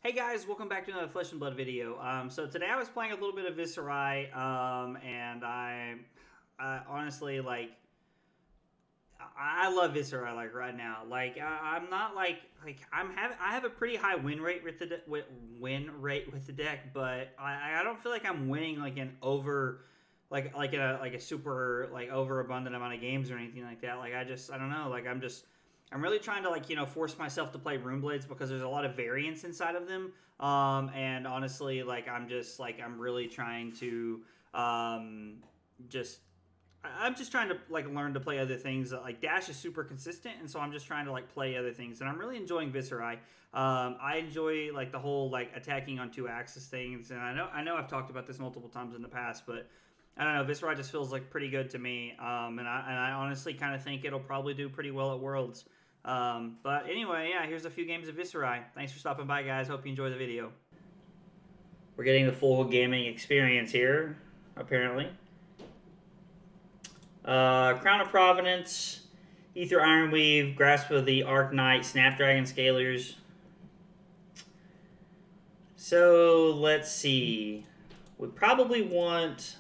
Hey guys, welcome back to another Flesh and Blood video. So today I was playing a little bit of Viserai, and I honestly I love Viserai right now. I'm not I have a pretty high win rate with the deck, but I don't feel like I'm winning like an over in a super overabundant amount of games or anything like that. I don't know. I'm really trying to force myself to play Runeblades because there's a lot of variance inside of them. And honestly, I'm really trying to I'm just trying to learn to play other things. Dash is super consistent, and so I'm just trying to play other things. And I'm really enjoying Viserai. I enjoy the whole attacking on two axis things. And I know I've talked about this multiple times in the past, but I don't know. Viserai just feels pretty good to me. And I honestly kind of think it'll probably do pretty well at Worlds. But anyway, yeah, here's a few games of Viserai. Thanks for stopping by, guys. Hope you enjoy the video. We're getting the full gaming experience here, apparently. Crown of Providence, Ether Ironweave, Grasp of the Arknight, Snapdragon Scalers. So, let's see. We probably want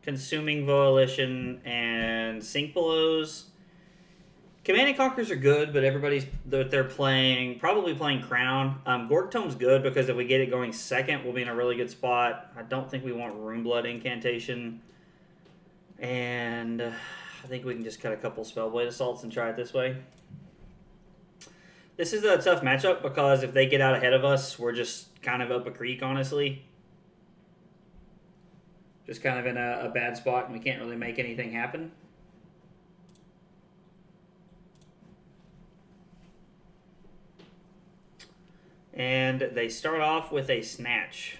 Consuming Volition and Sink Belows. Command and Conquers are good, but they're probably playing Crown. Gorg Tome's good because if we get it going second, we'll be in a really good spot. I don't think we want Runeblood Incantation. And I think we can just cut a couple Spellblade Assaults and try it this way. This is a tough matchup because if they get out ahead of us, we're just kind of up a creek, honestly. Just kind of in a bad spot, and we can't really make anything happen. And they start off with a Snatch.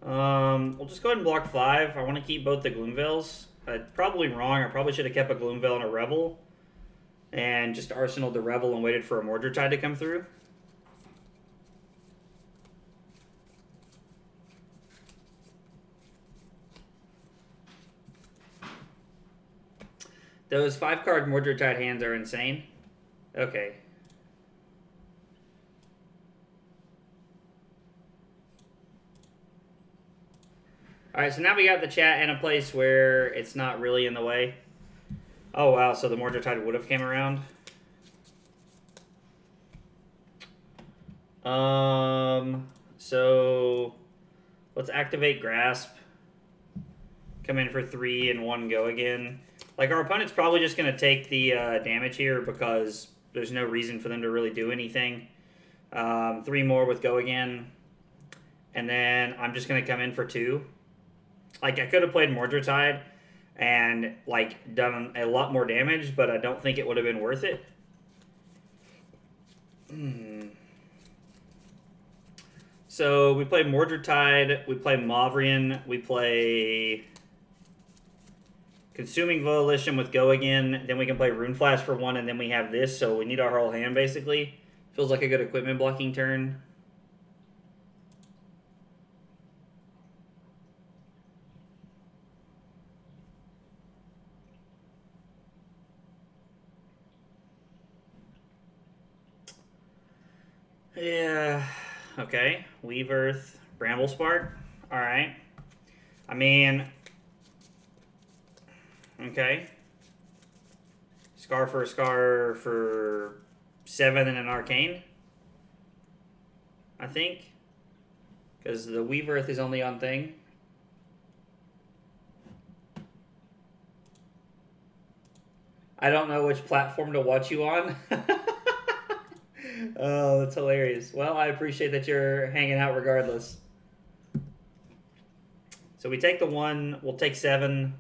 We'll just go ahead and block 5. I want to keep both the Gloomveils. Probably wrong. I probably should have kept a Gloomveil and a Revel. And just arsenaled the Revel and waited for a Mordred Tide to come through. Those 5-card Mordred Tide hands are insane. Okay. Alright, so now we got the chat in a place where it's not really in the way. Oh, wow, so the Mordred Tide would have came around. So let's activate Grasp. Come in for 3 and 1 go again. Our opponent's probably just going to take the damage here because there's no reason for them to really do anything. 3 more with go again. And then I'm just going to come in for 2. I could have played Mordred Tide and, done a lot more damage, but I don't think it would have been worth it. So, we play Mordred Tide, we play Mauvrion, we play Consuming Volition with Go again, then we can play Rune Flash for 1, and then we have this, so we need our whole hand, basically. Feels like a good equipment blocking turn. Yeah, okay. Weave Earth, Bramble Spark. Alright. I mean, okay. Scar for 7 and an Arcane. I think. Because the Weave Earth is only on thing. I don't know which platform to watch you on. Oh, that's hilarious. Well, I appreciate that you're hanging out regardless. So we take the 1, we'll take 7.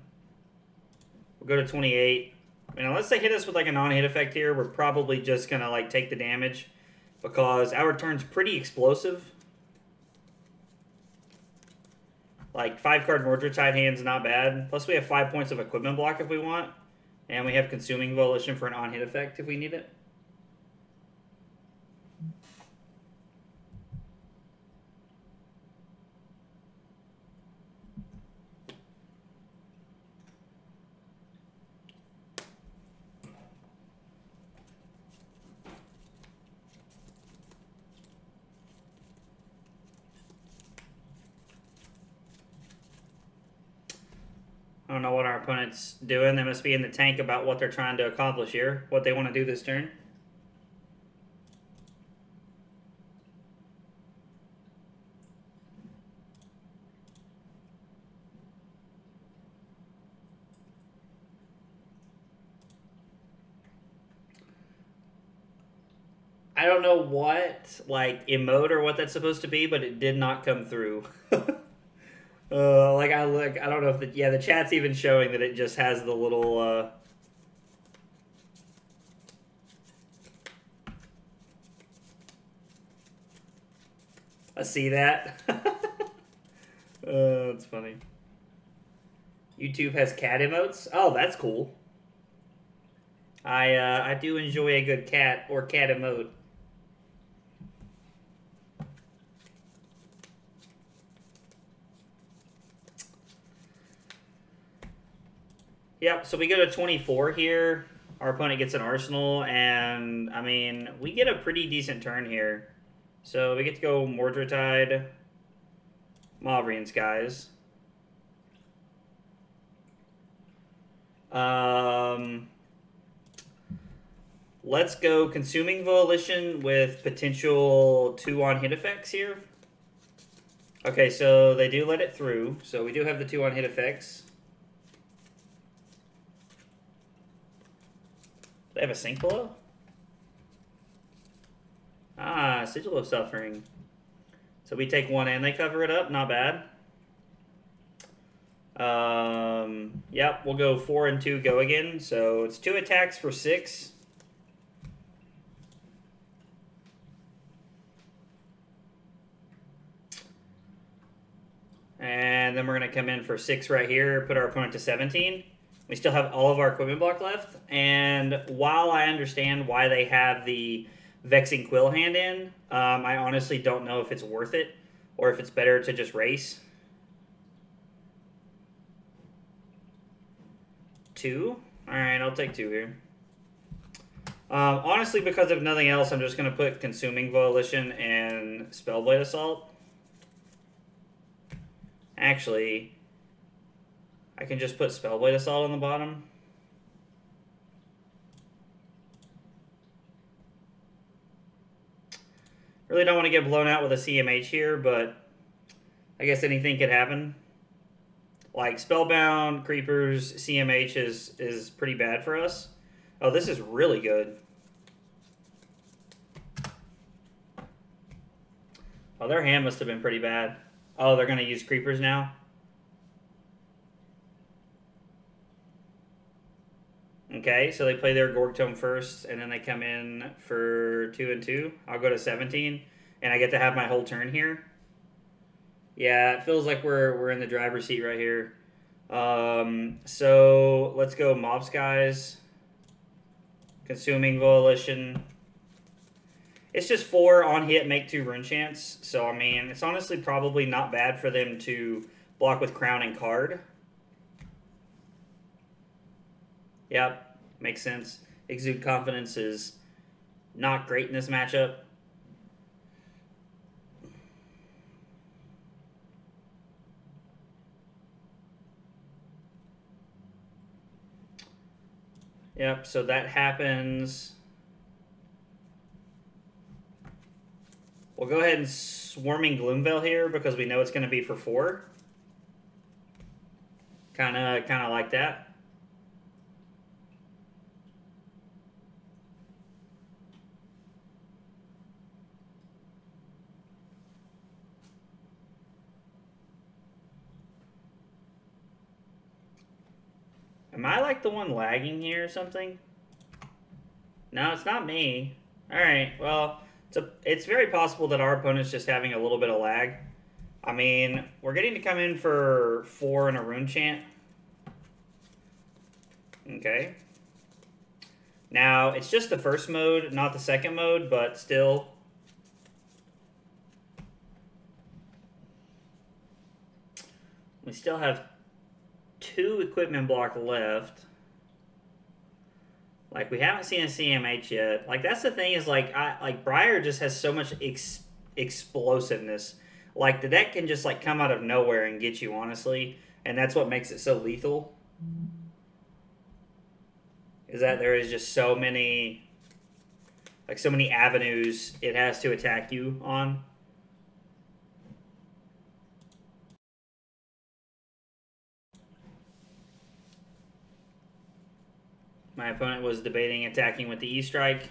We'll go to 28. I mean, unless they hit us with a non-hit effect here, we're probably just going to take the damage because our turn's pretty explosive. 5-card Mordred Tide hand's not bad. Plus we have 5 points of equipment block if we want. And we have Consuming Volition for an on-hit effect if we need it. don't know what our opponent's doing. They must be in the tank about what they're trying to accomplish here, what they want to do this turn. I don't know what, like, emote or what that's supposed to be, but it did not come through. Like, I don't know if the chat's even showing that it just has the little, I see that. That's funny. YouTube has cat emotes? Oh, that's cool. I do enjoy a good cat or cat emote. Yep, so we go to 24 here. Our opponent gets an Arsenal, and, I mean, we get a pretty decent turn here. So we get to go Mordred Tide, Mauvrion Skies. Let's go Consuming Volition with potential 2-on-hit effects here. Okay, so they do let it through. So we do have the 2-on-hit effects. They have a sink below? Ah, Sigil of Suffering. So we take 1 and they cover it up. Not bad. Yep, we'll go 4 and 2 go again. So it's 2 attacks for 6. And then we're going to come in for 6 right here, put our opponent to 17. We still have all of our equipment block left. And while I understand why they have the Vexing Quill hand in, I honestly don't know if it's worth it or if it's better to just race. 2? Alright, I'll take 2 here. Honestly, because of nothing else, I'm just going to put Consuming Volition and Spellblade Assault. Actually, I can just put Spellblade Assault on the bottom. Really don't want to get blown out with a CMH here, but I guess anything could happen. Like, Spellbound, Creepers, CMH is pretty bad for us. Oh, this is really good. Oh, their hand must have been pretty bad. Oh, they're going to use Creepers now? Okay, so they play their Gorg Tome first, and then they come in for 2 and 2. I'll go to 17, and I get to have my whole turn here. Yeah, it feels like we're in the driver's seat right here. So let's go Mauvrion Skies, Consuming Volition. It's just 4 on hit, make 2 rune chance. So I mean, it's honestly probably not bad for them to block with Crown and Card. Yep, makes sense. Exude Confidence is not great in this matchup. Yep, so that happens. We'll go ahead and Swarming Gloomveil here because we know it's going to be for 4. Kind of like that. Am I like the one lagging here or something? No, it's not me. Alright, well, it's very possible that our opponent's just having a little bit of lag. I mean, we're getting to come in for 4 and a rune chant. Okay. Now, it's just the first mode, not the second mode, but still. We still have 2 equipment block left. Like, we haven't seen a CMH yet. Like, that's the thing is, like, Briar just has so much explosiveness. Like, the deck can just, like, come out of nowhere and get you, honestly. And that's what makes it so lethal. is that there is just so many, like so many avenues it has to attack you on. My opponent was debating attacking with the E-Strike.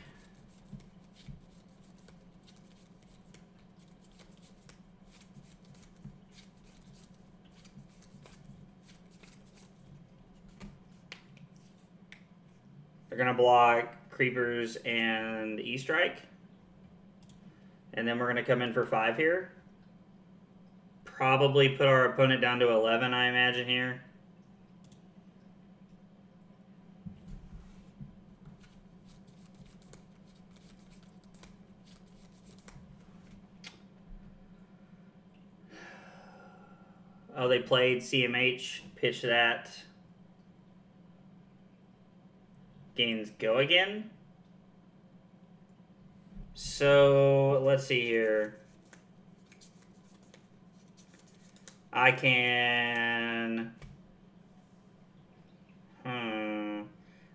They're going to block Creepers and E-Strike. And then we're going to come in for 5 here. Probably put our opponent down to 11, I imagine, here. Oh, they played CMH, pitch that. Gains go again. So, let's see here. I can...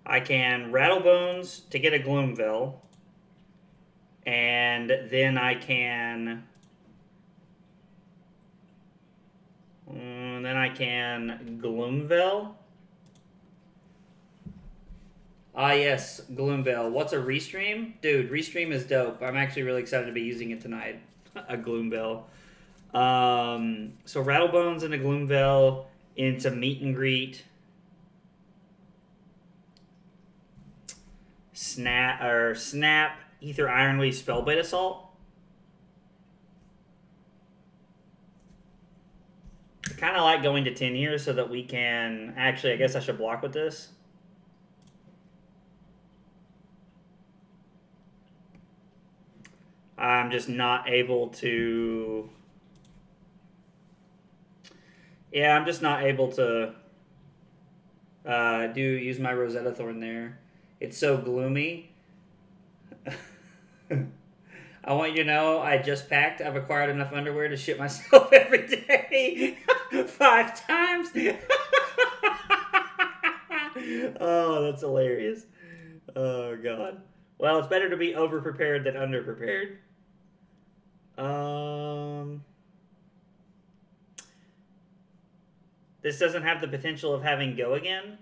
I can Rattle Bones to get a Gloomveil. And then I can... Gloomveil. Ah, yes, Gloomveil. What's a Restream? Dude, Restream is dope. I'm actually really excited to be using it tonight. A Gloomveil. So Rattle Bones and a Gloomveil into Meet and Greet. Snap, Ether Ironweave, Spellblade Assault. I kind of like going to 10 here so that we can... Actually, I guess I should block with this. I'm just not able to... Yeah, I'm just not able to use my Rosetta Thorn there. It's so gloomy. I want you to know I just packed. I've acquired enough underwear to shit myself every day. 5 times. Oh, that's hilarious. Oh, God. Well, it's better to be over-prepared than under-prepared. This doesn't have the potential of having go again.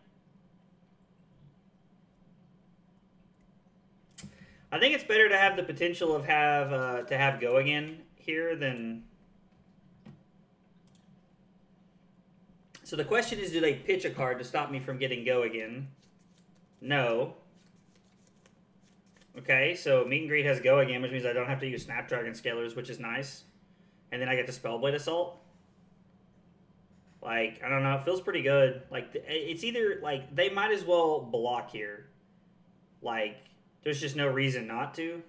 I think it's better to have the potential of have go again here than... So the question is, do they pitch a card to stop me from getting go again? No. Okay, so Meet and Greet has go again, which means I don't have to use Snapdragon Scalers, which is nice. And then I get to Spellblade Assault. Like, I don't know, it feels pretty good. Like, it's either, like, they might as well block here. Like, there's just no reason not to.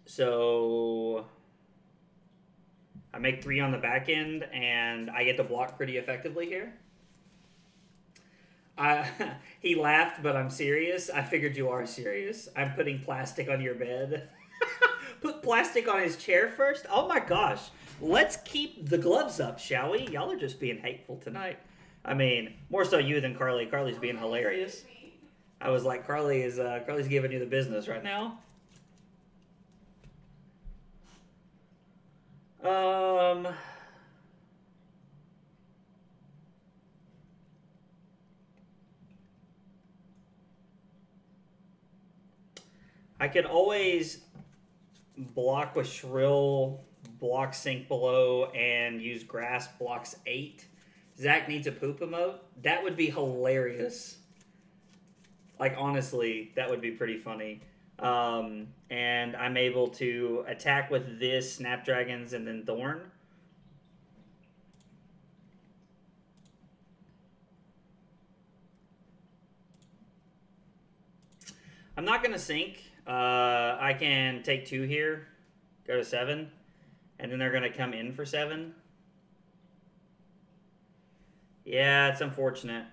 So, I make 3 on the back end, and I get to block pretty effectively here. He laughed, but I'm serious. I figured you are serious. I'm putting plastic on your bed. Put plastic on his chair first? Oh my gosh. Let's keep the gloves up, shall we? Y'all are just being hateful tonight. I mean, more so you than Carly. Carly's being hilarious. I was like, Carly's giving you the business right now. I could always block with Shrill, block Sink Below, and use Grass blocks 8. Zach needs a poop emote. That would be hilarious. Like, honestly, that would be pretty funny. And I'm able to attack with this, Snapdragons, and then Thorn. I'm not going to sink. I can take 2 here, go to 7, and then they're going to come in for 7. Yeah, it's unfortunate.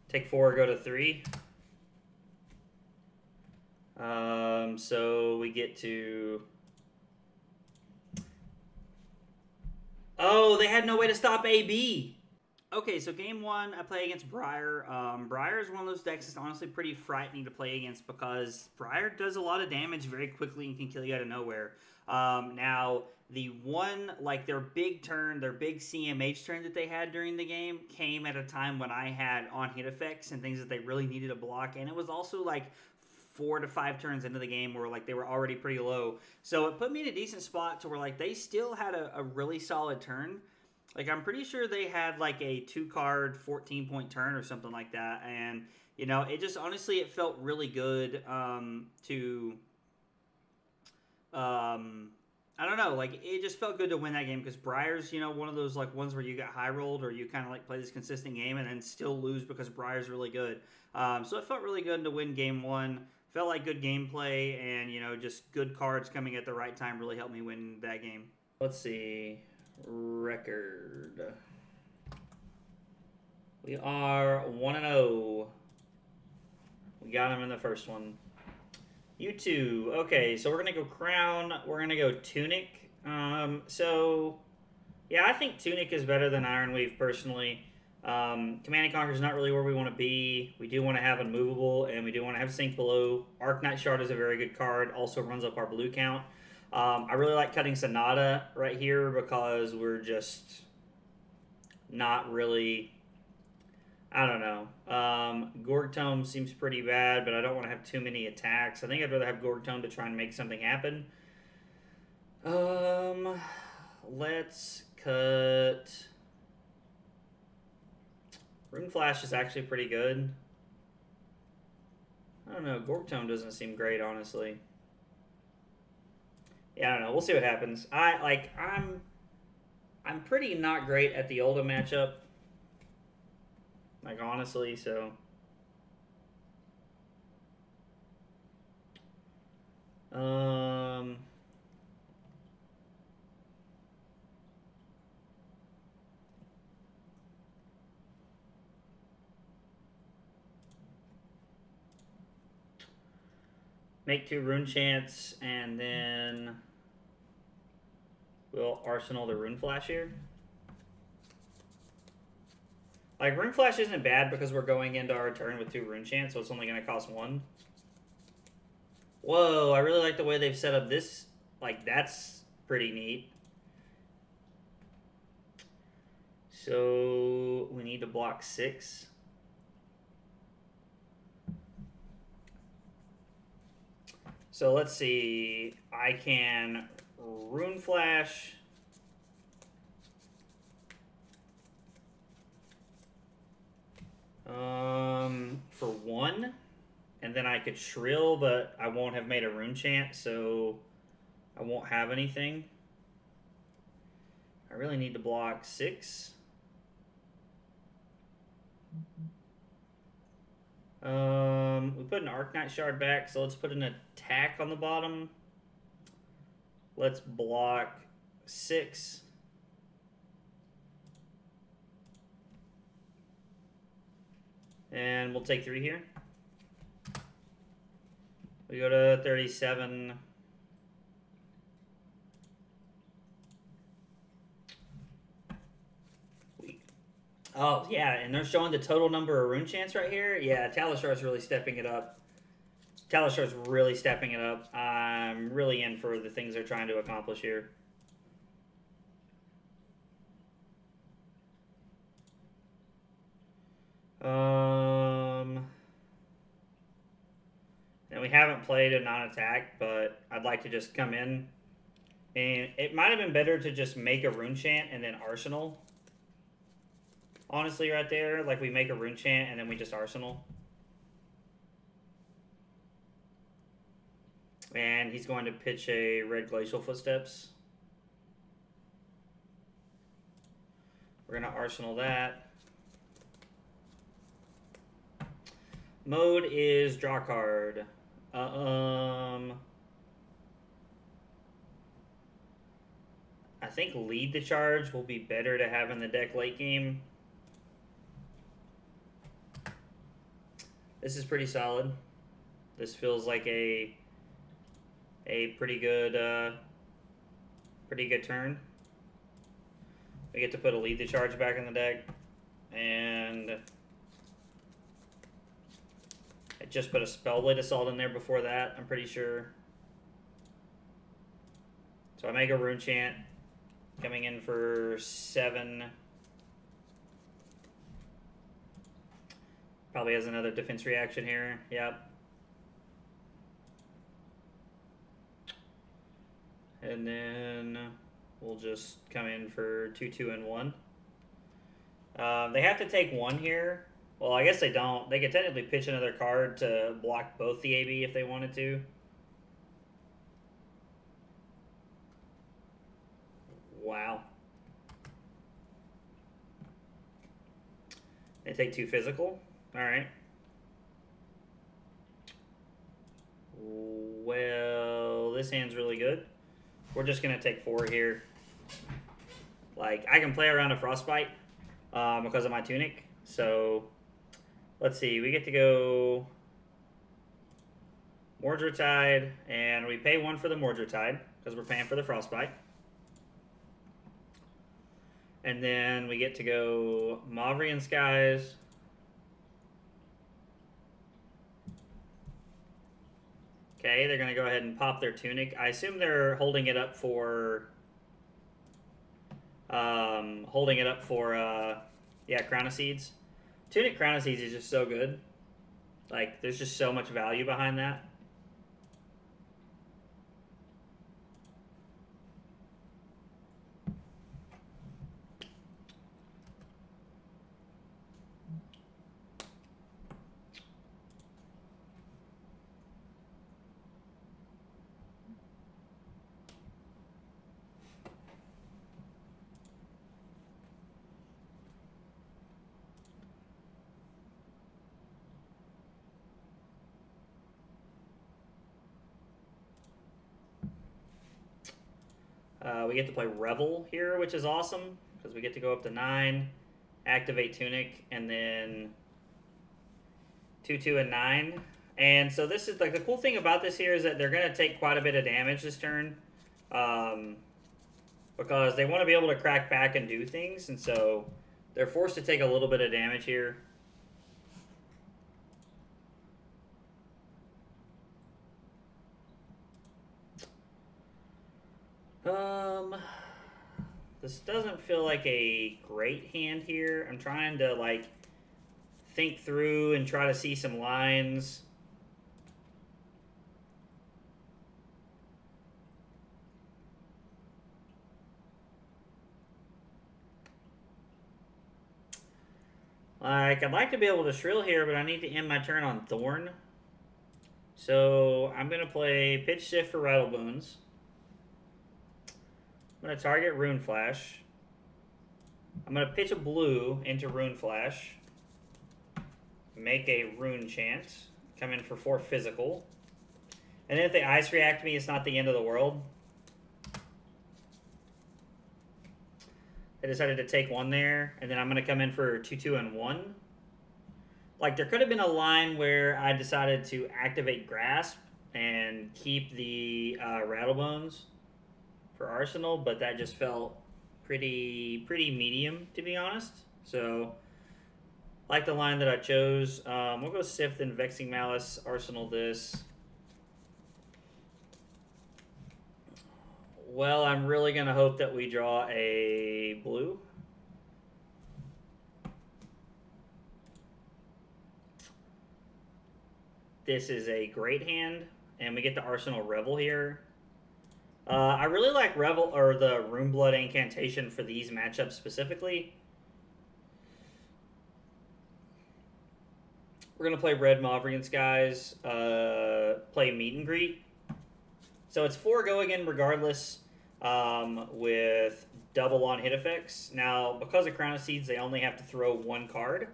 Take 4, go to 3. So we get to... Oh, they had no way to stop AB. Okay, so game one, I play against Briar. Briar is one of those decks that's honestly pretty frightening to play against because Briar does a lot of damage very quickly and can kill you out of nowhere. Now, the one, like their big turn, their big CMH turn that they had during the game came at a time when I had on-hit effects and things that they really needed to block, and it was also like 4 to 5 turns into the game where like they were already pretty low. So it put me in a decent spot to where like they still had a really solid turn. Like, I'm pretty sure they had, like, a 2-card, 14-point turn or something like that. And, you know, it just, honestly, it felt really good I don't know, like, it just felt good to win that game because Briar's, you know, one of those, like, ones where you get high-rolled or you kind of, like, play this consistent game and then still lose because Briar's really good. So it felt really good to win game one. Felt like good gameplay and, you know, just good cards coming at the right time really helped me win that game. Let's see... Record. We are 1-0. We got him in the first one. You two. Okay, so we're gonna go Crown. We're gonna go Tunic. So yeah, I think Tunic is better than Ironweave personally. Command and Conquer is not really where we want to be. We do want to have Unmovable, and we do want to have Sink Below. Arknight Shard is a very good card. Also runs up our blue count. I really like cutting Sonata right here because we're just not really, I don't know. Gorg Tome seems pretty bad, but I don't want to have too many attacks. I think I'd rather have Gorg Tome to try and make something happen. Let's cut... Rune Flash is actually pretty good. I don't know, Gorg Tome doesn't seem great, honestly. Yeah, I don't know. We'll see what happens. I'm pretty not great at the Oldhim matchup. Like, honestly, so... Make 2 rune chants, and then... We'll Arsenal the Rune Flash here. Like, Rune Flash isn't bad because we're going into our turn with 2 rune chants, so it's only going to cost 1. Whoa, I really like the way they've set up this. Like, that's pretty neat. So, we need to block 6. So, let's see. I can... Rune Flash. For 1. And then I could Shrill, but I won't have made a rune chant, so I won't have anything. I really need to block 6. We put an Arknight Shard back, so let's put an attack on the bottom. Let's block 6. And we'll take 3 here. We go to 37. Oh, yeah, and they're showing the total number of rune chants right here. Yeah, Talishar's really stepping it up. Talishar's really stepping it up. I'm really in for the things they're trying to accomplish here. And we haven't played a non-attack, but I'd like to just come in. And it might have been better to just make a rune chant and then Arsenal. Honestly, right there, like we make a rune chant and then we just Arsenal. And he's going to pitch a red Glacial Footsteps. We're going to Arsenal that. Mode is draw card. I think lead the charge will be better to have in the deck late game. This is pretty solid. This feels like a a pretty good turn. We get to put a Lead the Charge back in the deck, and I just put a Spellblade Assault in there before that, I'm pretty sure. So I make a Rune Chant, coming in for 7. Probably has another defense reaction here. Yep. And then we'll just come in for 2, 2, and 1. They have to take 1 here. Well, I guess they don't. They could technically pitch another card to block both the AB if they wanted to. Wow. They take 2 physical. Alright. Well, this hand's really good. We're just going to take 4 here. Like, I can play around a Frostbite because of my Tunic. So, let's see. We get to go Mordred Tide, and we pay 1 for the Mordred Tide because we're paying for the Frostbite. And then we get to go Mauvrion Skies. Okay, they're going to go ahead and pop their Tunic. I assume they're holding it up for... yeah, Crown of Seeds. Tunic Crown of Seeds is just so good. Like, there's just so much value behind that. We get to play Revel here, which is awesome, because we get to go up to 9, activate Tunic, and then 2, 2, and 9. And so this is, like, the cool thing about this here is that they're going to take quite a bit of damage this turn, because they want to be able to crack back and do things, and so they're forced to take a little bit of damage here. This doesn't feel like a great hand here. I'm trying to, like, think through and try to see some lines. Like, I'd like to be able to Shrill here, but I need to end my turn on Thorn. So, I'm going to play Pitch Shift for Rattle Bones. I'm going to target Rune Flash. I'm going to pitch a blue into Rune Flash. Make a Rune Chant. Come in for 4 physical. And then if they Ice React me, it's not the end of the world. I decided to take 1 there. And then I'm going to come in for 2, 2, and 1. Like, there could have been a line where I decided to activate Grasp and keep the Rattle Bones for Arsenal, but that just felt pretty medium, to be honest. So, like the line that I chose. We'll go Sift and Vexing Malice, Arsenal this. Well, I'm really going to hope that we draw a blue. This is a great hand, and we get the Arsenal Revel here. I really like Revel, or the Runeblood Incantation for these matchups specifically. We're going to play Red Mauvrion Skies, play Meet and Greet. So it's 4 go again regardless, with double on hit effects. Now, because of Crown of Seeds, they only have to throw 1 card.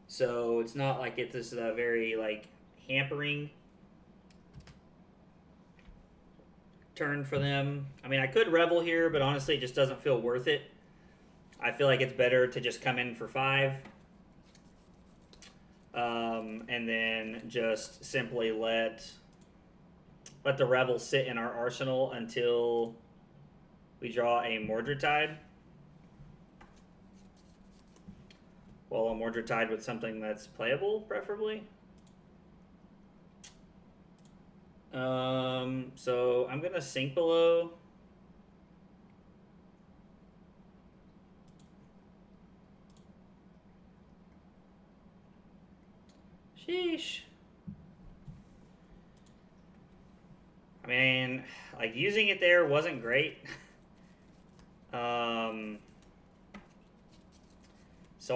So it's not like it's this very, like, hampering turn for them. I mean, I could Revel here, but honestly, it just doesn't feel worth it. I feel like it's better to just come in for 5. And then just simply let let the Revel sit in our arsenal until we draw a Mordred Tide. Well, a Mordred Tide with something that's playable, preferably. So I'm gonna sink below. Sheesh. I mean, like, using it there wasn't great. So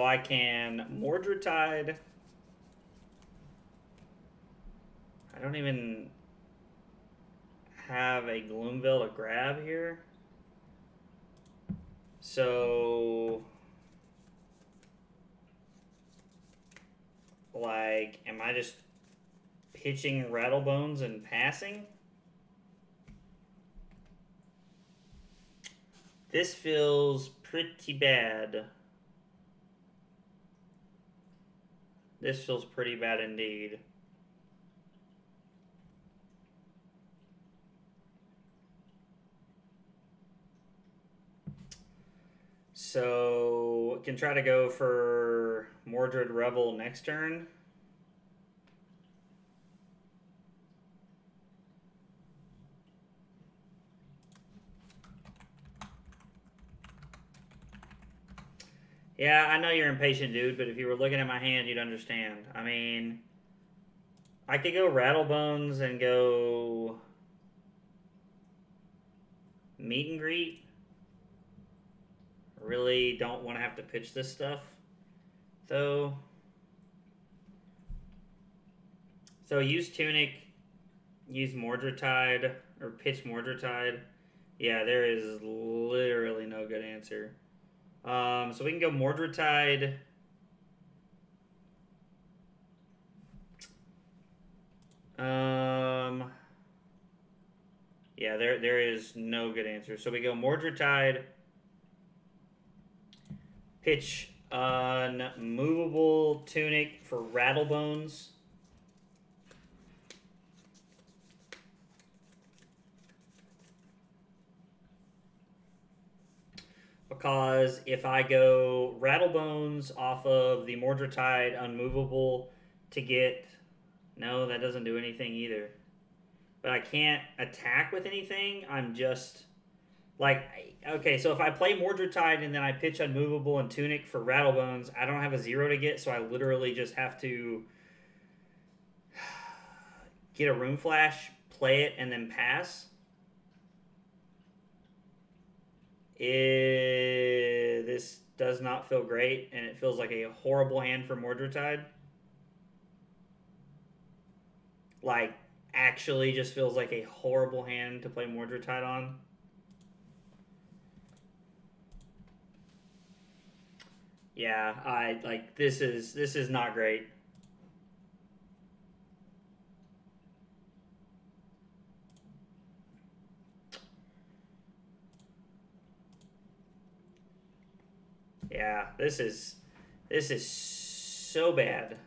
I can Mordred Tide. I don't even have a Gloomveil to grab here. So, like, am I just pitching Rattle Bones and passing? This feels pretty bad. This feels pretty bad indeed. So, can try to go for Mordred Revel next turn. Yeah, I know you're impatient, dude, but if you were looking at my hand, you'd understand. I mean, I could go Rattle Bones and go Meet and Greet. Really don't want to have to pitch this stuff, though. So use Tunic, use Mordred Tide, or pitch Mordred Tide. Yeah, there is literally no good answer. So we can go Mordred Tide. Yeah, there is no good answer. So we go Mordred Tide. Pitch Unmovable Tunic for Rattle Bones. Because if I go Rattle Bones off of the Mordred Tide Unmovable to get... No, that doesn't do anything either. But I can't attack with anything. I'm just... Like, okay, so if I play Mordred Tide and then I pitch Unmovable and Tunic for Rattle Bones, I don't have a 0 to get, so I literally just have to get a Rune Flash, play it, and then pass. This does not feel great, and it feels like a horrible hand for Mordred Tide. Like, actually just feels like a horrible hand to play Mordred Tide on. Yeah, this is not great. Yeah, this is so bad.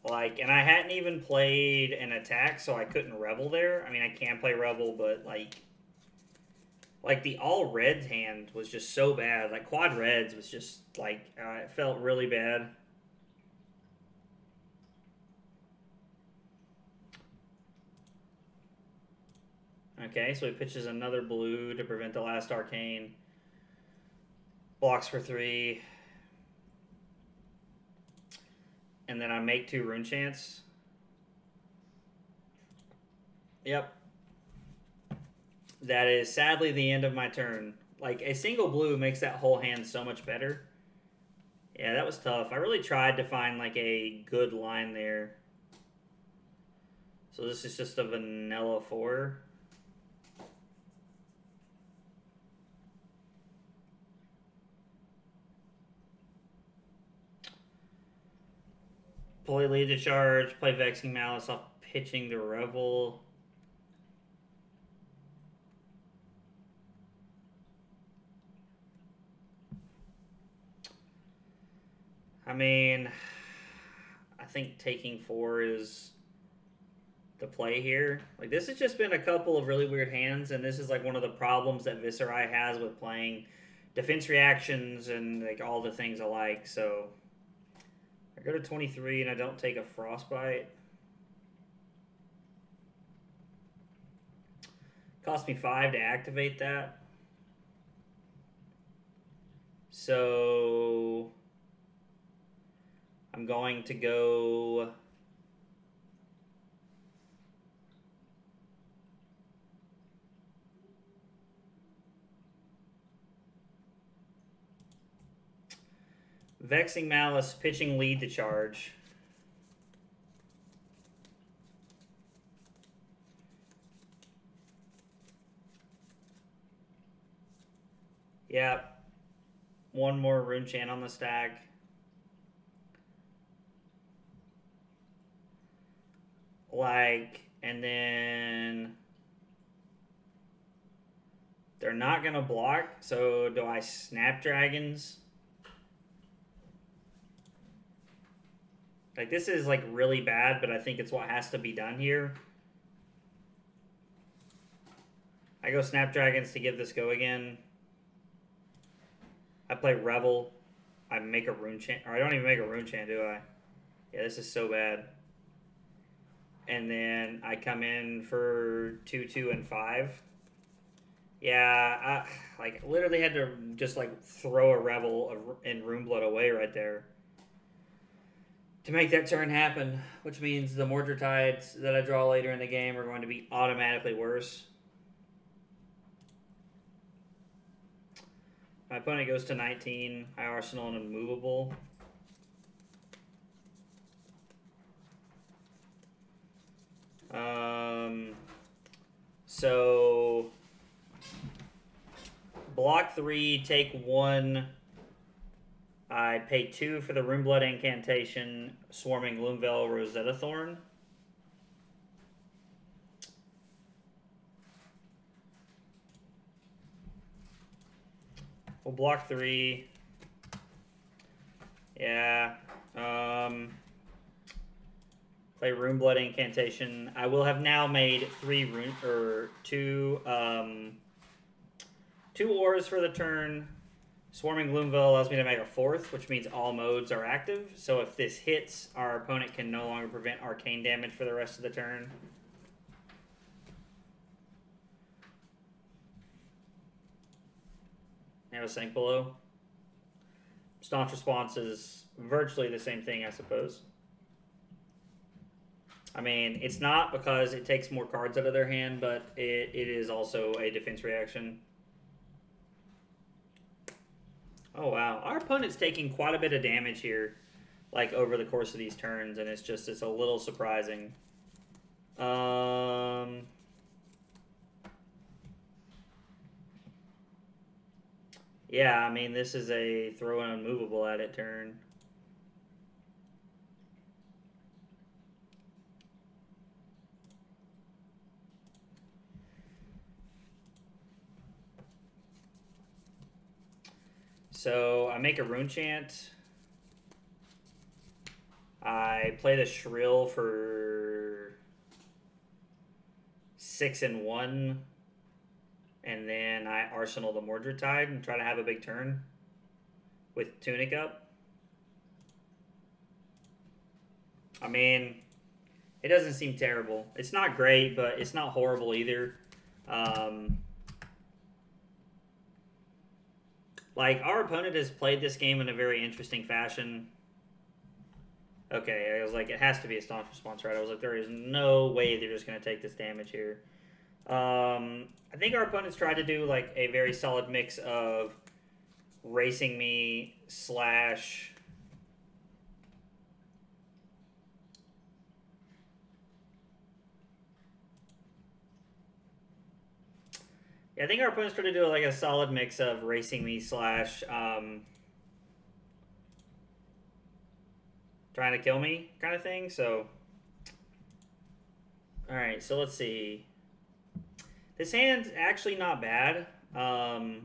Like, and I hadn't even played an attack, so I couldn't Revel there. I mean, I can play Revel, but like the all reds hand was just so bad. Like, quad reds was just, like, it felt really bad. Okay, so he pitches another blue to prevent the last arcane. Blocks for 3. And then I make 2 rune chants. Yep. That is sadly the end of my turn. Like, a single blue makes that whole hand so much better. Yeah, that was tough. I really tried to find, like, a good line there. So this is just a vanilla 4. Play Lead to Charge, play Vexing Malice off pitching the Revel. I mean, I think taking 4 is the play here. Like, this has just been a couple of really weird hands, and this is like one of the problems that Viserai has with playing defense reactions and like all the things alike. So I go to 23 and I don't take a Frostbite. Cost me 5 to activate that. So I'm going to go Vexing Malice, pitching lead to charge. Yep. One more Rune Chant on the stack. Like, and then they're not going to block, so do I Snapdragons? Like, this is, like, really bad, but I think it's what has to be done here. I go Snapdragons to give this go again. I play Revel. I make a Rune Chant. Or I don't even make a Rune Chant, do I? Yeah, this is so bad. And then I come in for 2, 2, and 5. Yeah, I like literally had to just like throw a Revel in Runeblood away right there to make that turn happen, which means the Mordred Tides that I draw later in the game are going to be automatically worse. My opponent goes to 19. I arsenal an Unmovable. So block 3, take 1. I pay 2 for the Runeblood Incantation, Swarming Gloomveil, Rosetta Thorn. We'll block 3. Yeah. Play Runeblood Incantation. I will have now made 2 ores for the turn. Swarming Gloomveil allows me to make a 4th, which means all modes are active. So if this hits, our opponent can no longer prevent arcane damage for the rest of the turn. I have a Sink Below. Staunch Response is virtually the same thing, I suppose. I mean, it's not because it takes more cards out of their hand, but it is also a defense reaction. Oh, wow. Our opponent's taking quite a bit of damage here, like, over the course of these turns, and it's a little surprising. Yeah, I mean, this is a throw an Unmovable at it turn. So I make a Rune Chant. I play the Shrill for 6 and 1. And then I arsenal the Mordred Tide and try to have a big turn with Tunic up. I mean, it doesn't seem terrible. It's not great, but it's not horrible either. Like, our opponent has played this game in a very interesting fashion. Okay, I was like, it has to be a Staunch Response, right? I was like, there is no way they're just going to take this damage here. I think our opponents tried to do, like, a very solid mix of racing me slash... Yeah, I think our opponents tried to do, like, a solid mix of racing me slash... trying to kill me kind of thing, so... Alright, so let's see... This hand's actually not bad. Right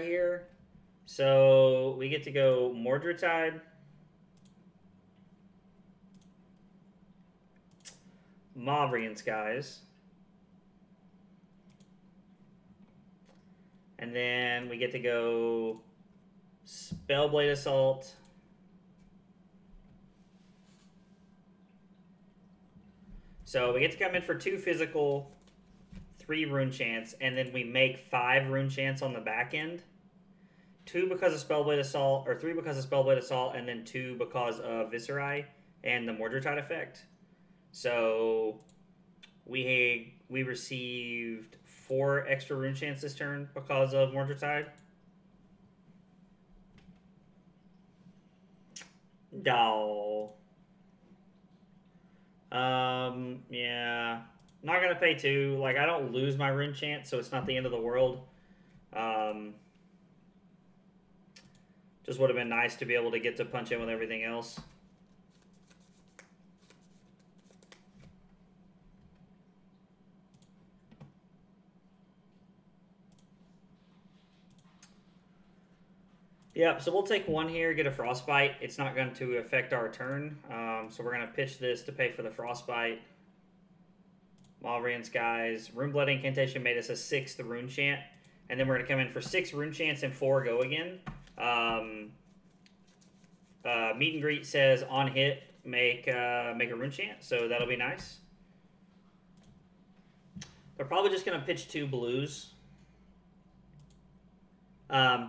here. So we get to go Mordred Tide, Mauvrion Skies, and then we get to go Spellblade Assault, so we get to come in for 2 physical, 3 rune chants, and then we make 5 rune chants on the back end. 2 because of Spellblade Assault, or 3 because of Spellblade Assault, and then 2 because of Viserai and the Mordred Tide effect. So we received 4 extra rune chants this turn because of Mordred Tide. Doll. Yeah. Not gonna pay 2. Like, I don't lose my rune chant, so it's not the end of the world. Just would have been nice to be able to get to punch in with everything else. Yep, so we'll take 1 here, get a Frostbite. It's not going to affect our turn, so we're going to pitch this to pay for the Frostbite. Mauvrion Skies. Runeblood Incantation made us a 6th rune chant, and then we're going to come in for 6 rune chants and 4 go again. Meet and Greet says on hit, make a rune chant, so that'll be nice. They're probably just going to pitch 2 blues.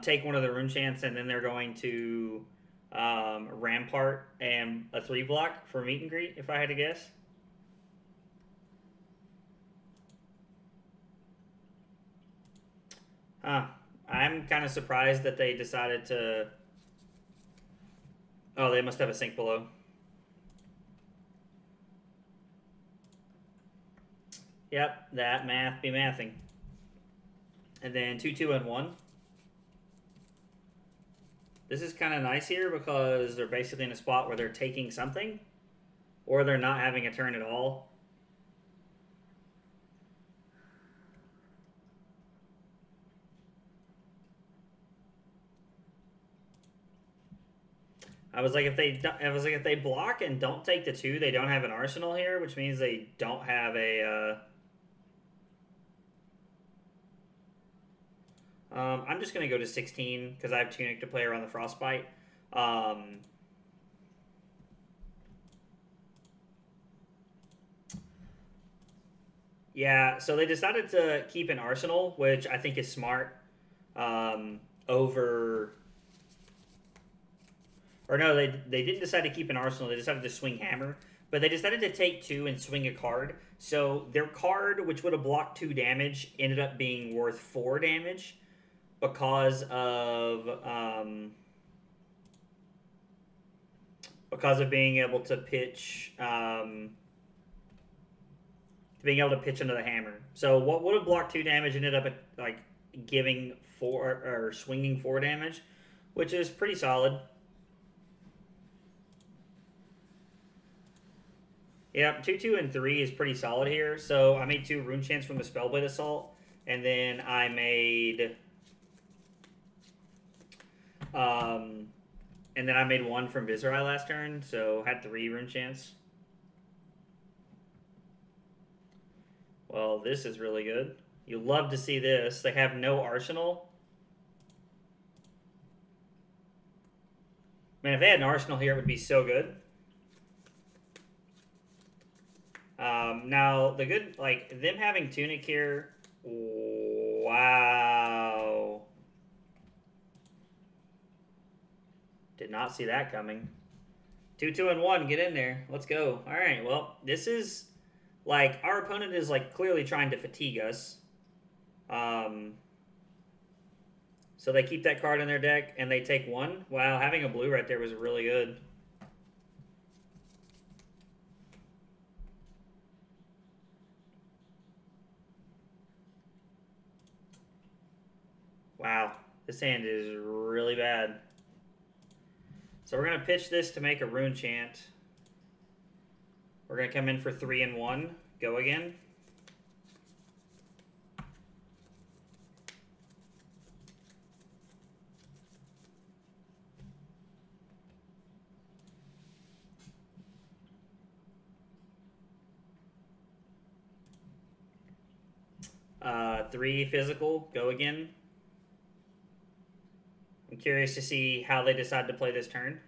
Take 1 of the rune chants, and then they're going to Rampart and a 3 block for Meet and Greet, if I had to guess. I'm kind of surprised that they decided to... Oh, they must have a sink below. Yep, that math be mathing. And then 2, 2, and 1. This is kind of nice here because they're basically in a spot where they're taking something, or they're not having a turn at all. I was like, if they block and don't take the 2, they don't have an arsenal here, which means they don't have a. I'm just gonna go to 16 because I have Tunic to play around the Frostbite. Yeah, so they decided to keep an arsenal, which I think is smart. Or no, they didn't decide to keep an arsenal. They decided to swing hammer. But they decided to take 2 and swing a card. So their card, which would have blocked 2 damage, ended up being worth 4 damage because of being able to pitch into the hammer. So what would have blocked 2 damage ended up like giving 4 or swinging 4 damage, which is pretty solid. Yeah, 2, 2, and 3 is pretty solid here. So I made 2 rune chants from the Spellblade Assault, and then I made 1 from Viserai last turn, so had 3 rune chants. Well, this is really good. You love to see this. They have no arsenal. Man, if they had an arsenal here, it would be so good. Now, the good, like, them having Tunic here, wow. Did not see that coming. 2, 2, and 1, get in there. Let's go. All right, well, this is, like, our opponent is, like, clearly trying to fatigue us. So they keep that card in their deck, and they take 1. Wow, having a blue right there was really good. Wow, this hand is really bad. So we're going to pitch this to make a rune chant. We're going to come in for 3 and 1. Go again. 3 physical, go again. I'm curious to see how they decide to play this turn.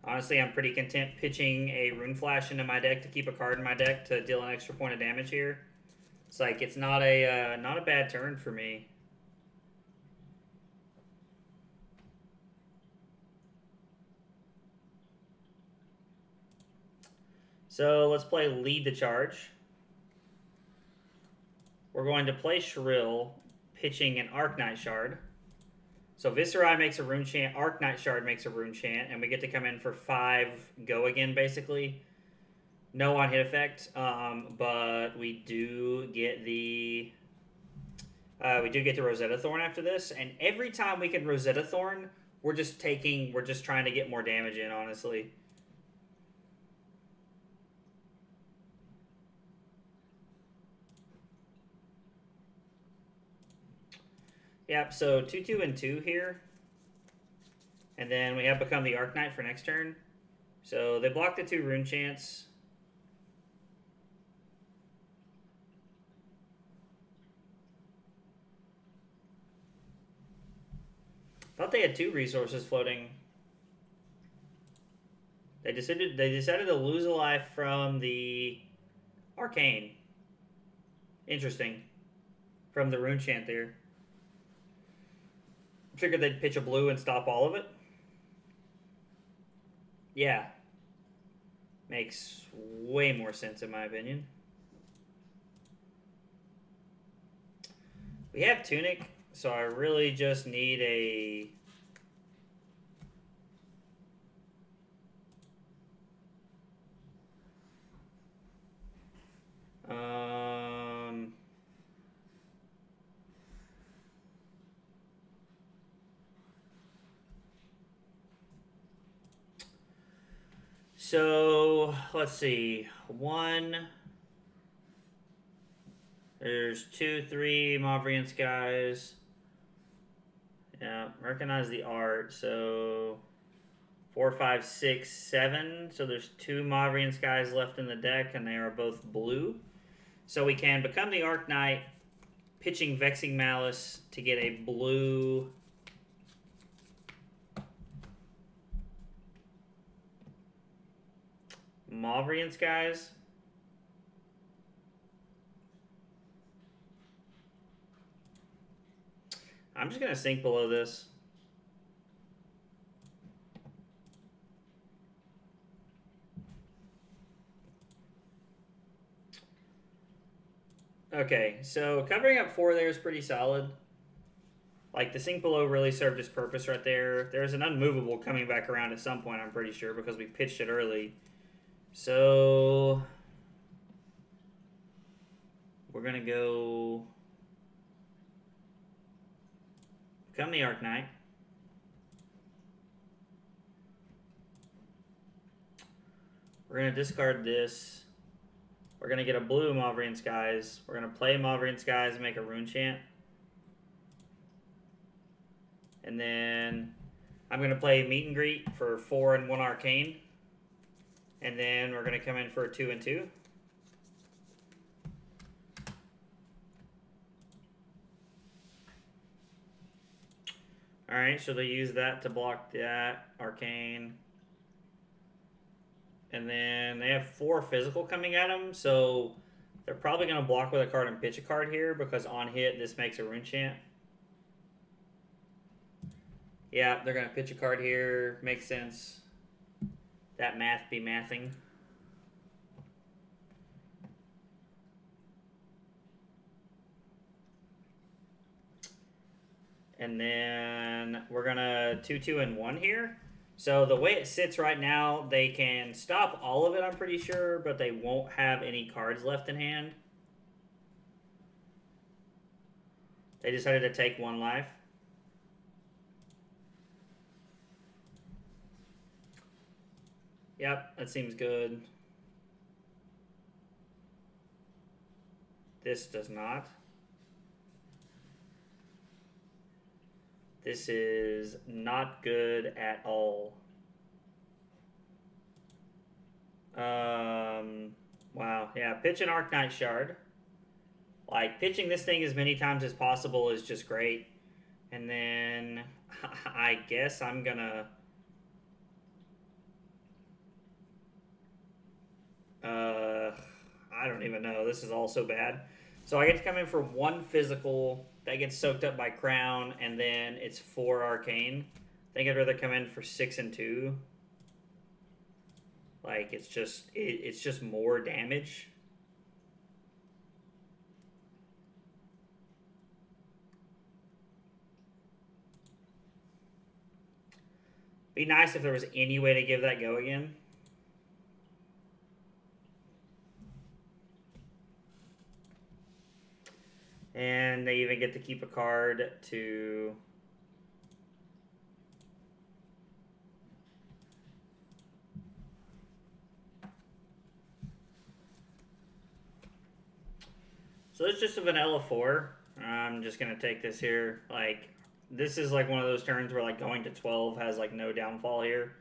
Honestly, I'm pretty content pitching a Rune Flash into my deck to keep a card in my deck to deal an extra point of damage here. It's like, it's not a bad turn for me. So let's play Lead the Charge. We're going to play Shrill, pitching an Arknight Shard. So Viserai makes a Rune Chant, Arknight Shard makes a Rune Chant, and we get to come in for 5 go again, basically. No on-hit effect, but we do get the Rosetta Thorn after this, and every time we can Rosetta Thorn, we're just trying to get more damage in, honestly. Yep, so 2/2 and 2 here. And then we have become the Arknight for next turn. So they block the 2 Rune Chants. Thought they had 2 resources floating. They decided to lose a life from the Arcane. Interesting. From the Rune Chant there. Figured they'd pitch a blue and stop all of it. Yeah. Makes way more sense in my opinion. We have Tunic, so I really just need a... So, let's see. 1. There's 2, 3 Mauvrion Skies. Yeah, recognize the art. So, 4, 5, 6, 7. So there's 2 Mauvrion Skies left in the deck, and they are both blue. So we can become the Arknight, pitching Vexing Malice to get a blue... Mauvrion Skies. I'm just going to sink below this. Okay, so covering up 4 there is pretty solid. Like, the sink below really served its purpose right there. There's an Unmovable coming back around at some point, I'm pretty sure, because we pitched it early. So we're going to go become the Arknight. We're going to discard this. We're going to get a blue Mauvrion Skies. We're going to play Mauvrion Skies and make a Rune Chant. And then I'm going to play Meet and Greet for 4 and 1 Arcane. And then we're going to come in for a 2 and 2. Alright, so they use that to block that Arcane. And then they have 4 physical coming at them, so they're probably going to block with a card and pitch a card here, because on hit this makes a Rune Chant. Yeah, they're going to pitch a card here. Makes sense. That math be mathing. And then we're going to 2/2 and 1 here. So the way it sits right now, they can stop all of it, I'm pretty sure, but they won't have any cards left in hand. They decided to take 1 life. Yep, that seems good. This does not. This is not good at all. Yeah, pitch an Arknight Shard. Like, pitching this thing as many times as possible is just great. And then I guess I'm gonna... I don't even know. This is all so bad. So I get to come in for 1 physical. That gets soaked up by Crown, and then it's 4 arcane. I think I'd rather come in for 6 and 2. Like, it's just more damage. Be nice if there was any way to give that go again. And they even get to keep a card to... So it's just a vanilla 4. I'm just going to take this here. Like, this is like one of those turns where like going to 12 has like no downfall here.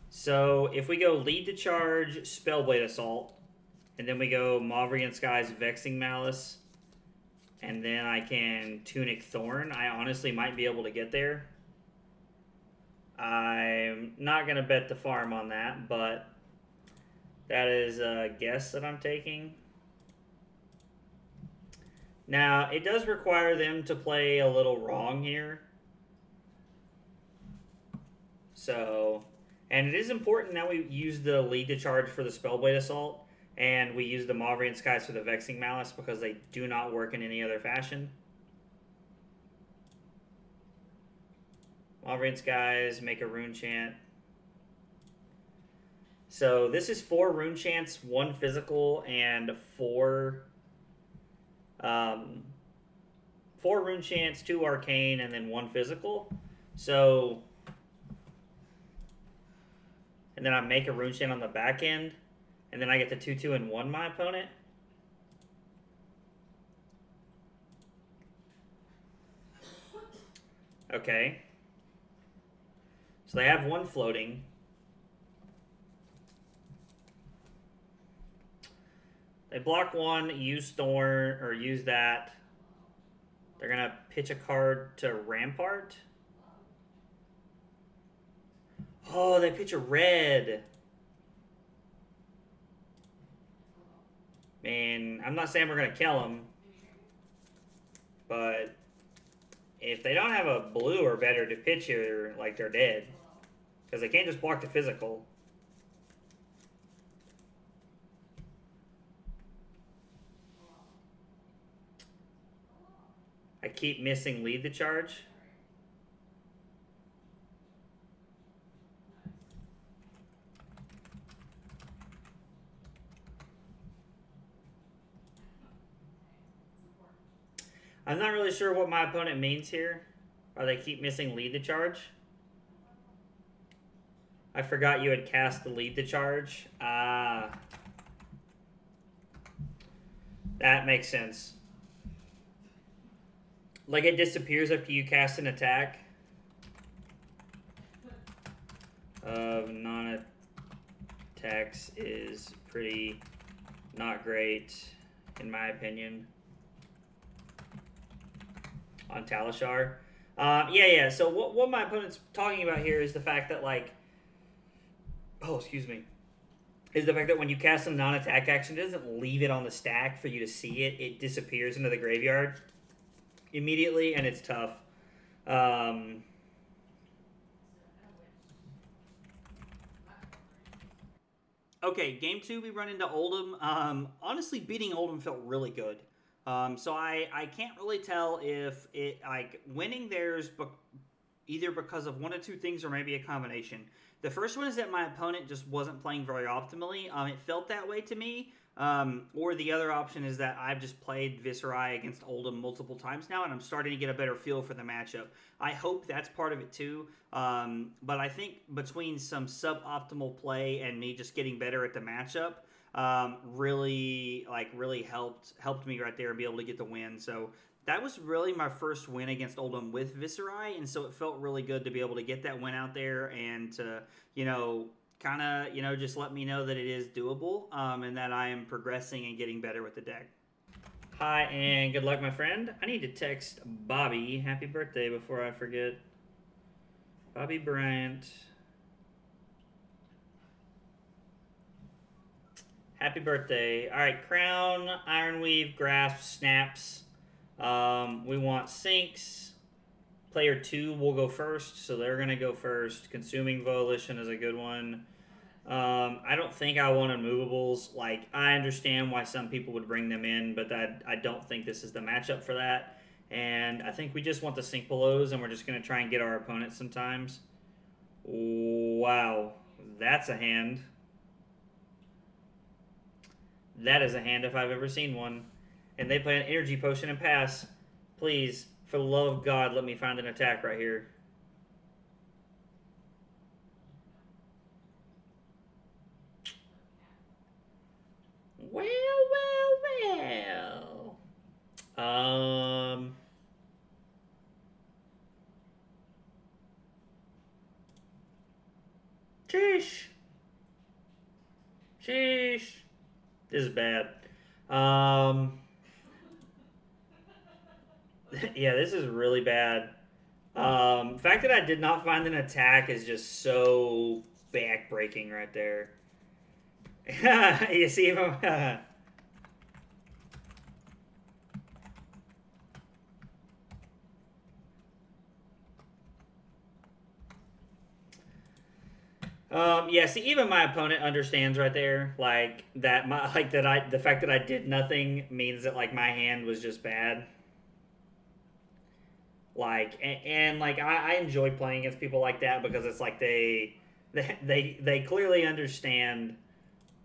So if we go lead to charge, Spellblade Assault, and then we go Mauvrion Skies, Vexing Malice, and then I can Tunic Thorn, I honestly might be able to get there. I'm not going to bet the farm on that, but that is a guess that I'm taking. Now, it does require them to play a little wrong here. So... And it is important that we use the lead to charge for the Spellblade Assault, and we use the Mauvrion Skies for the Vexing Malice because they do not work in any other fashion. Mauvrion Skies, make a rune chant. So this is 4 rune chants, 1 physical, and 4 rune chants, 2 arcane, and then 1 physical. So... And then I make a rune chant on the back end. And then I get the 2/2 and 1 my opponent. Okay. So they have 1 floating. They block 1, use Thorn, or use that. They're going to pitch a card to Rampart. Oh, they pitch a red. Man, I'm not saying we're going to kill them. But if they don't have a blue or better to pitch here, like, they're dead. Because they can't just block the physical. I keep missing lead the charge. I'm not really sure what my opponent means here. Or they keep missing lead to charge. I forgot you had cast the lead to charge. That makes sense. Like it disappears after you cast an attack. Of non-attacks is pretty not great, in my opinion. On Talishar. Yeah. So what my opponent's talking about here is the fact that, like... Oh, excuse me. Is the fact that when you cast a non-attack action, it doesn't leave it on the stack for you to see it. It disappears into the graveyard immediately, and it's tough. Okay, game 2, we run into Oldham. Honestly, beating Oldham felt really good. So I can't really tell if it, like, winning there's either because of one of 2 things or maybe a combination. The first one is that my opponent just wasn't playing very optimally. It felt that way to me. Or the other option is that I've just played Viserai against Oldham multiple times now, and I'm starting to get a better feel for the matchup. I hope that's part of it too. But I think between some suboptimal play and me just getting better at the matchup, really helped me right there and be able to get the win. So that was really my first win against Oldham with Viserai, and so it felt really good to be able to get that win out there and to, you know, kind of, you know, just let me know that it is doable, and that I am progressing and getting better with the deck. Hi, and good luck, my friend. I need to text Bobby happy birthday before I forget. Bobby Bryant. Happy birthday. All right, Crown, Ironweave, Grasp, Snaps. We want Sinks. Player 2 will go first, so they're going to go first. Consuming Volition is a good one. I don't think I want Unmovables. Like, I understand why some people would bring them in, but I don't think this is the matchup for that. And I think we just want the Sink Belows, and we're just going to try and get our opponents sometimes. Wow, that's a hand. That is a hand if I've ever seen one. And they play an Energy Potion and pass. Please, for the love of God, let me find an attack right here. Well. Sheesh. This is bad. Yeah, this is really bad. The fact that I did not find an attack is just so backbreaking right there. You see him? Yeah, see, even my opponent understands right there, like that. The fact that I did nothing means that like my hand was just bad. Like, and like I enjoy playing against people like that because it's like they clearly understand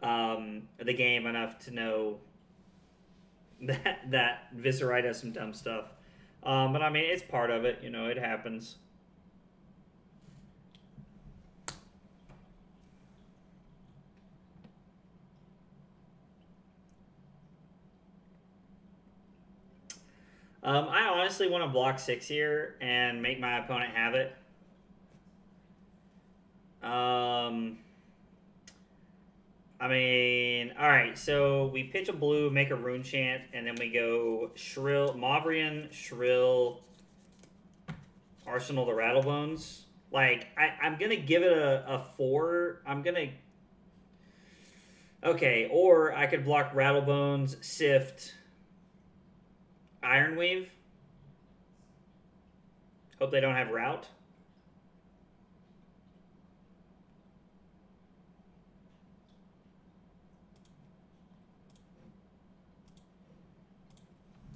the game enough to know that Viserai does some dumb stuff. But I mean, it's part of it. You know, it happens. I honestly want to block 6 here and make my opponent have it. I mean, alright, so we pitch a blue, make a rune chant, and then we go Shrill, Mauvrion, Shrill, Arsenal the Rattle Bones. Like, I'm going to give it a 4. I'm going to... Okay, or I could block Rattle Bones, Sift, Ironweave. Hope they don't have Route.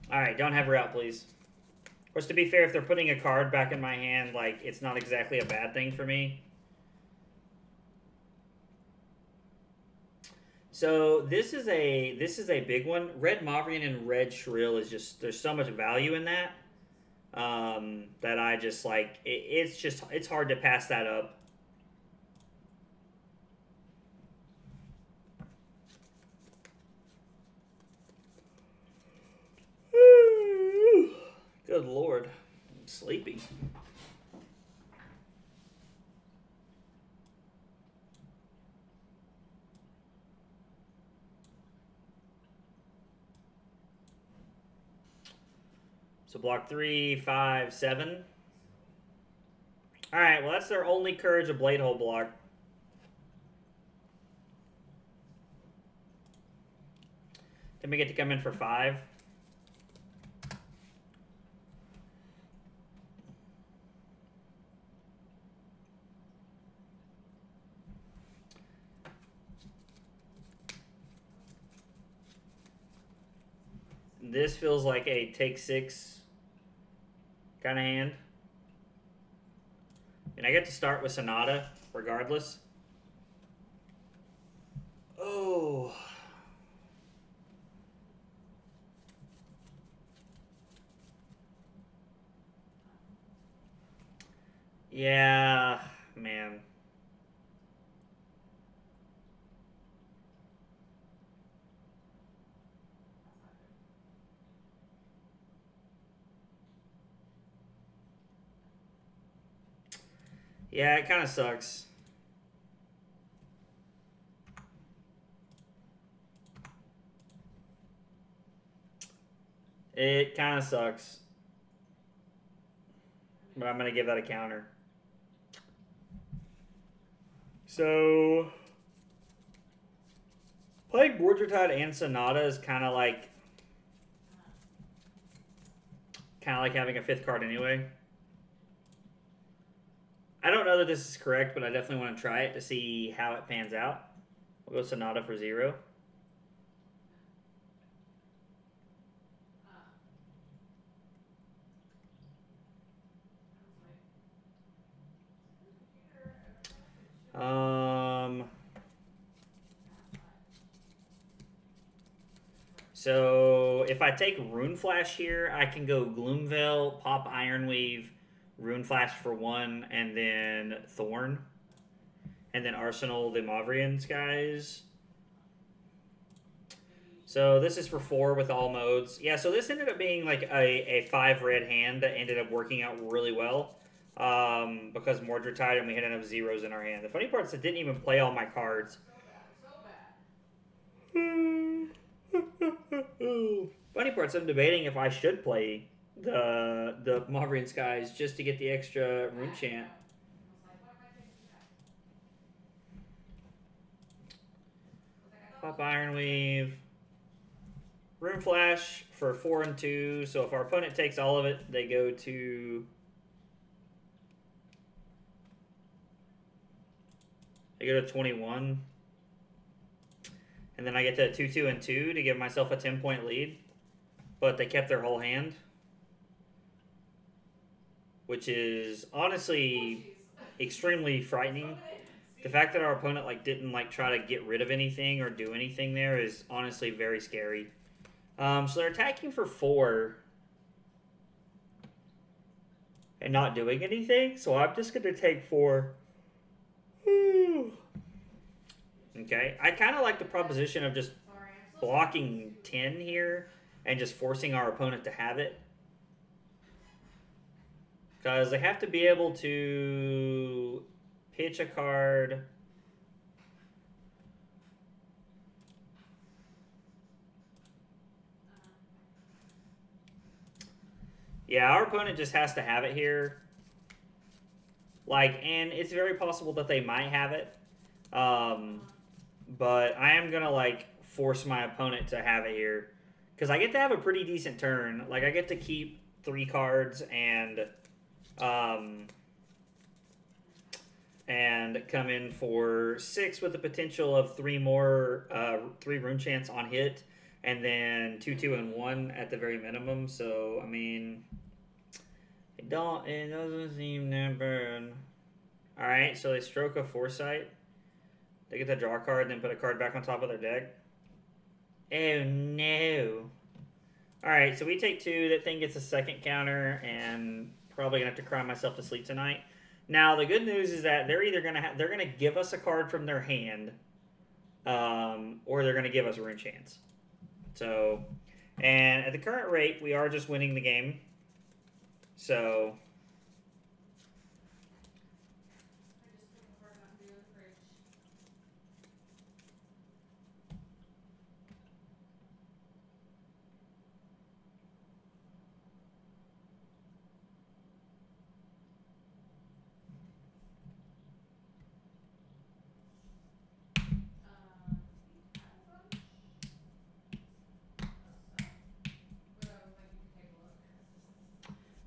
Alright, don't have Route, please. Of course, to be fair, if they're putting a card back in my hand, like, it's not exactly a bad thing for me. So this is a big one. Red Mauvrion and Red Shrill is just, there's so much value in that that I just like it's hard to pass that up. Good Lord, I'm sleepy. So block 3, 5, 7. All right, well, that's their only Courage of Blade Hole block. Then we get to come in for 5. This feels like a take 6 kind of hand. And I get to start with Sonata, regardless. Oh. Yeah, man. Yeah, it kind of sucks. It kind of sucks. But I'm going to give that a counter. So, playing Mordred Tide and Sonata is kind of like having a 5th card anyway. I don't know that this is correct, but I definitely want to try it to see how it pans out. We'll go Sonata for 0. So if I take Rune Flash here, I can go Gloomveil, pop Ironweave, Rune Flash for 1, and then Thorn. And then Arsenal the Mauvrion Skies. So this is for 4 with all modes. Yeah, so this ended up being like a 5-red hand that ended up working out really well. Because Mordred Tide and we had enough zeros in our hand. The funny part is I didn't even play all my cards. Funny part is I'm debating if I should play the Mauvrion Skies just to get the extra rune chant. Pop Ironweave. Rune Flash for 4 and 2. So if our opponent takes all of it, they go to... They go to 21. And then I get to 2, 2, and 2 to give myself a 10-point lead. But they kept their whole hand. Which is honestly extremely frightening. The fact that our opponent didn't try to get rid of anything or do anything there is honestly very scary. So they're attacking for 4. And not doing anything. So I'm just going to take 4. Okay, I kind of like the proposition of just blocking 10 here and just forcing our opponent to have it. Because they have to be able to pitch a card. Yeah, our opponent just has to have it here. And it's very possible that they might have it. But I am going to, force my opponent to have it here. Because I get to have a pretty decent turn. I get to keep 3 cards and come in for 6 with the potential of 3 more, 3 rune chants on hit. And then 2, 2, and 1 at the very minimum. So, I mean, it doesn't seem that bad. Alright, so they stroke a Foresight. They get to draw a card and then put a card back on top of their deck. Oh, no. Alright, so we take 2. That thing gets a 2nd counter, and probably going to have to cry myself to sleep tonight. Now, the good news is that they're either going to they're going to give us a card from their hand, or they're going to give us rune chants. So, and at the current rate, we are just winning the game. So...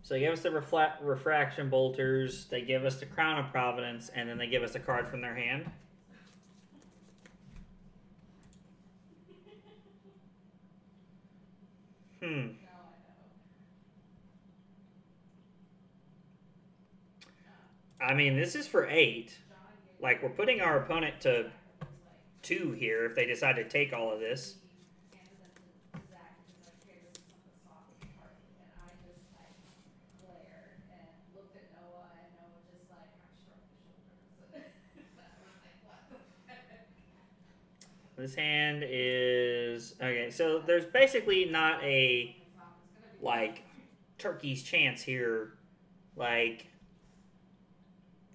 So they give us the Refraction Bolters, they give us the Crown of Providence, and then they give us a card from their hand. I mean, this is for 8. We're putting our opponent to 2 here if they decide to take all of this. This hand is... Okay, so there's basically not a, turkey's chance here.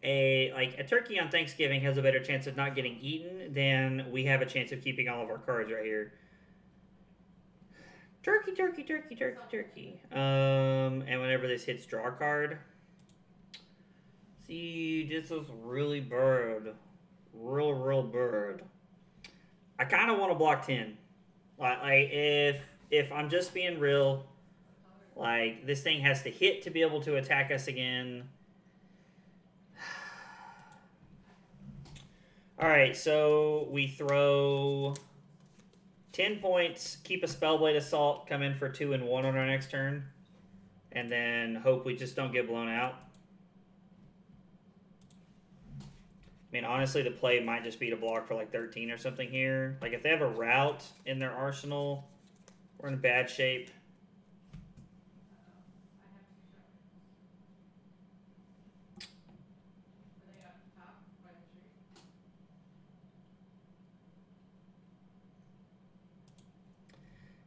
a turkey on Thanksgiving has a better chance of not getting eaten than we have a chance of keeping all of our cards right here. Turkey, turkey, turkey, turkey, turkey. And whenever this hits draw card. See, this is really bird. Real bird. I kind of want to block 10. Like, if I'm just being real, like, this thing has to hit to be able to attack us again. Alright, so we throw 10 points, keep a Spellblade Assault, come in for 2 and 1 on our next turn, and then hope we just don't get blown out. I mean, honestly, the play might just be to block for like 13 or something here. Like, if they have a route in their arsenal, we're in bad shape.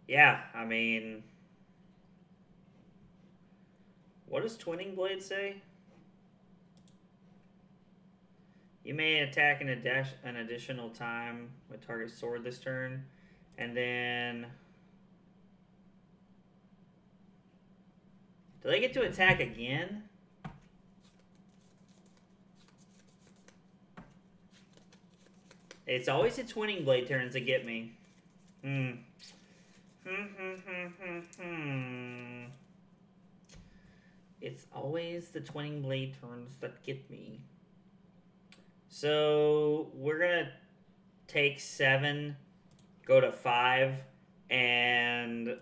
Yeah, I mean, what does Twinning Blade say? You may attack an additional time with target sword this turn, and then do they get to attack again? It's always the Twinning Blade turns that get me. It's always the Twinning Blade turns that get me. So we're gonna take 7, go to 5, and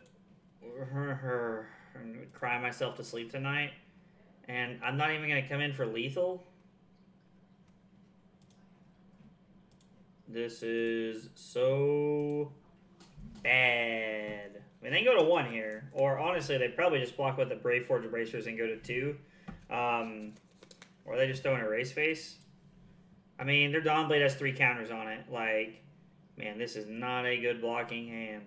cry myself to sleep tonight. And I'm not even gonna come in for lethal. This is so bad. I mean, they can go to 1 here. Or, honestly, they probably just block with the Brave Forge Erasers and go to 2. Or they just throw an Erase Face. I mean, their Dawnblade has 3 counters on it. Like, man, this is not a good blocking hand.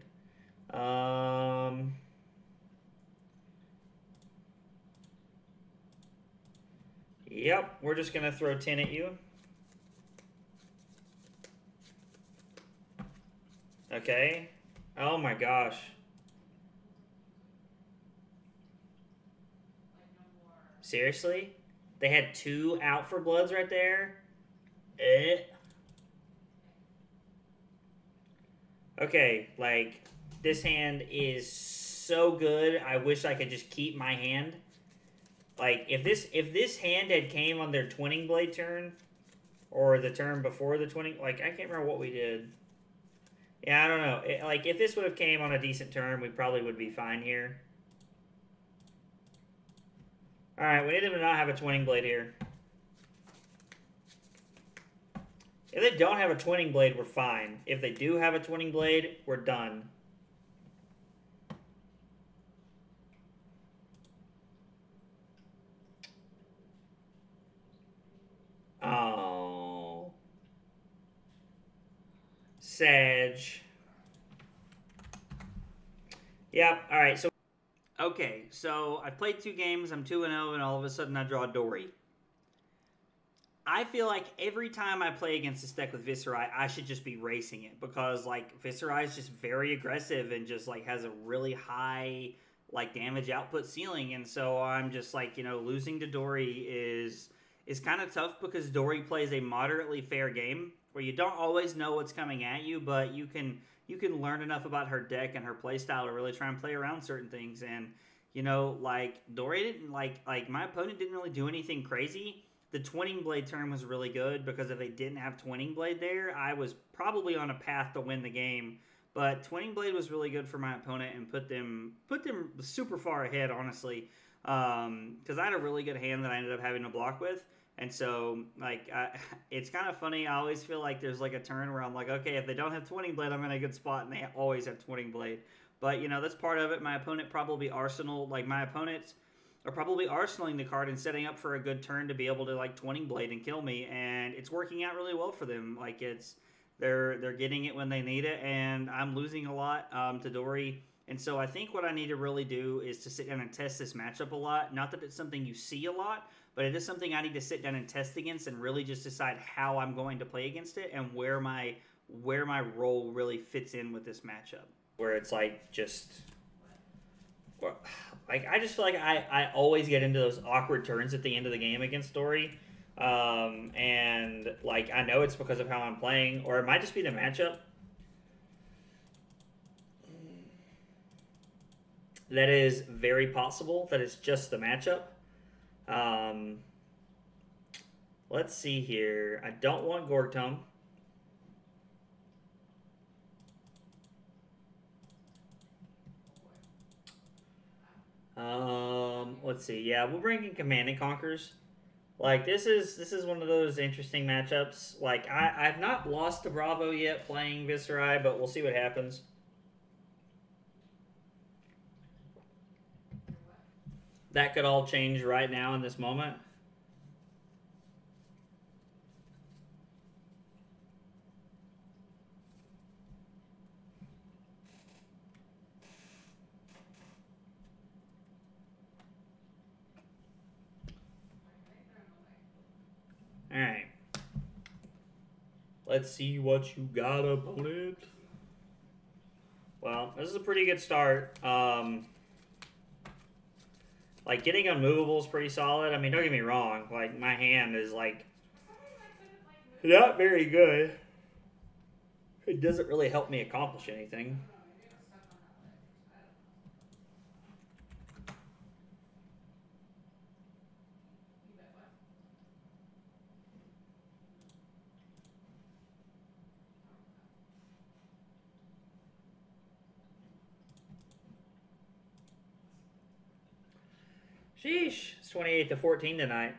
Yep, we're just going to throw 10 at you. Okay. Oh my gosh. Seriously? They had 2 out for bloods right there? Okay, like, this hand is so good. I wish I could just keep my hand. Like, if this hand had came on their Twinning Blade turn, or the turn before the Twinning, like, I can't remember what we did. Yeah, I don't know. Like, if this would have came on a decent turn, we probably would be fine here. Alright, we need them to not have a Twinning Blade here. If they don't have a Twinning Blade, we're fine. If they do have a Twinning Blade, we're done. Oh. Sag. Yep, alright, so... Okay, so I've played 2 games, I'm 2-0, and all of a sudden I draw Dory. I feel like every time I play against this deck with Viserai, I should just be racing it. Because, like, Viserai is just very aggressive and just, like, has a really high, like, damage output ceiling. And so I'm just, like, you know, losing to Dory is kind of tough because Dory plays a moderately fair game where you don't always know what's coming at you, but you can learn enough about her deck and her playstyle to really try and play around certain things. And, you know, like, Dory didn't, like my opponent didn't really do anything crazy. The Twinning Blade turn was really good because if they didn't have Twinning Blade there, I was probably on a path to win the game. But Twinning Blade was really good for my opponent and put them super far ahead, honestly. Because I had a really good hand that I ended up having to block with. And so, like, it's kind of funny. I always feel like there's, like, a turn where I'm like, okay, if they don't have Twinning Blade, I'm in a good spot, and they always have Twinning Blade. But, you know, that's part of it. My opponent probably arsenal, like, my opponents are probably arsenaling the card and setting up for a good turn to be able to, like, Twinning Blade and kill me, and it's working out really well for them. Like, they're getting it when they need it, and I'm losing a lot to Dory. And so I think what I need to really do is to sit down and test this matchup a lot. Not that it's something you see a lot, but it is something I need to sit down and test against and really just decide how I'm going to play against it and where my role really fits in with this matchup. Where it's like just, like I just feel like I always get into those awkward turns at the end of the game against Dory, and like I know it's because of how I'm playing, or it might just be the matchup. That is very possible that it's just the matchup. Let's see here. I don't want Gorg Tome. Let's see. Yeah, we'll bring in Command and Conquers. Like this is one of those interesting matchups. Like I've not lost to Bravo yet playing Viserai, but we'll see what happens. That could all change right now in this moment. All right. Let's see what you got, opponent. Well, this is a pretty good start. Like, getting Unmovable is pretty solid. I mean, don't get me wrong. Like, my hand is, like, not very good. It doesn't really help me accomplish anything. Sheesh, it's 28-14 tonight.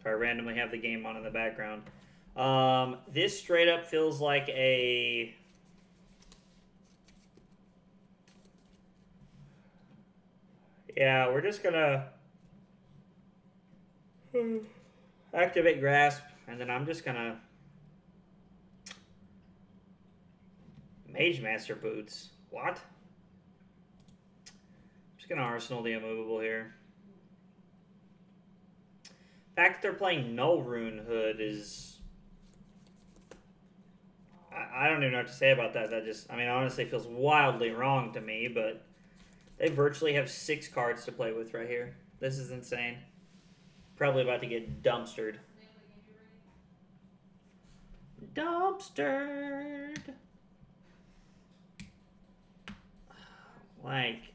So I randomly have the game on in the background. This straight up feels like a... Yeah, we're just gonna activate Grasp, and then I'm just gonna Mage Master Boots. What? I'm just gonna Arsenal the Unmovable here. The fact that they're playing no Rune Hood is... I don't even know what to say about that. That just, I mean, honestly feels wildly wrong to me, but they virtually have 6 cards to play with right here. This is insane. Probably about to get dumpstered. Dumpstered! Like...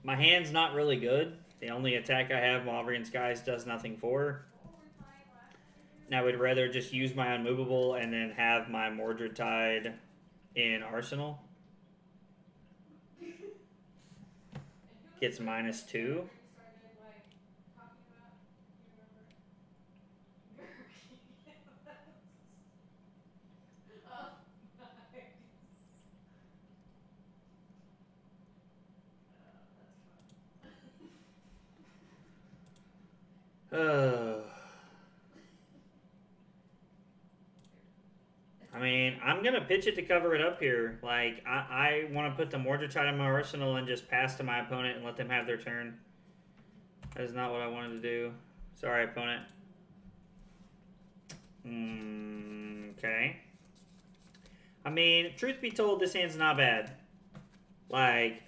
My hand's not really good. The only attack I have, Mauvrion Skies, does nothing for. And I would rather just use my Unmovable and then have my Mordred Tide in Arsenal. Gets -2. I mean, I'm going to pitch it to cover it up here. Like, I want to put the Mordred Tide in my arsenal and just pass to my opponent and let them have their turn. That is not what I wanted to do. Sorry, opponent. Okay. I mean, truth be told, this hand's not bad. Like...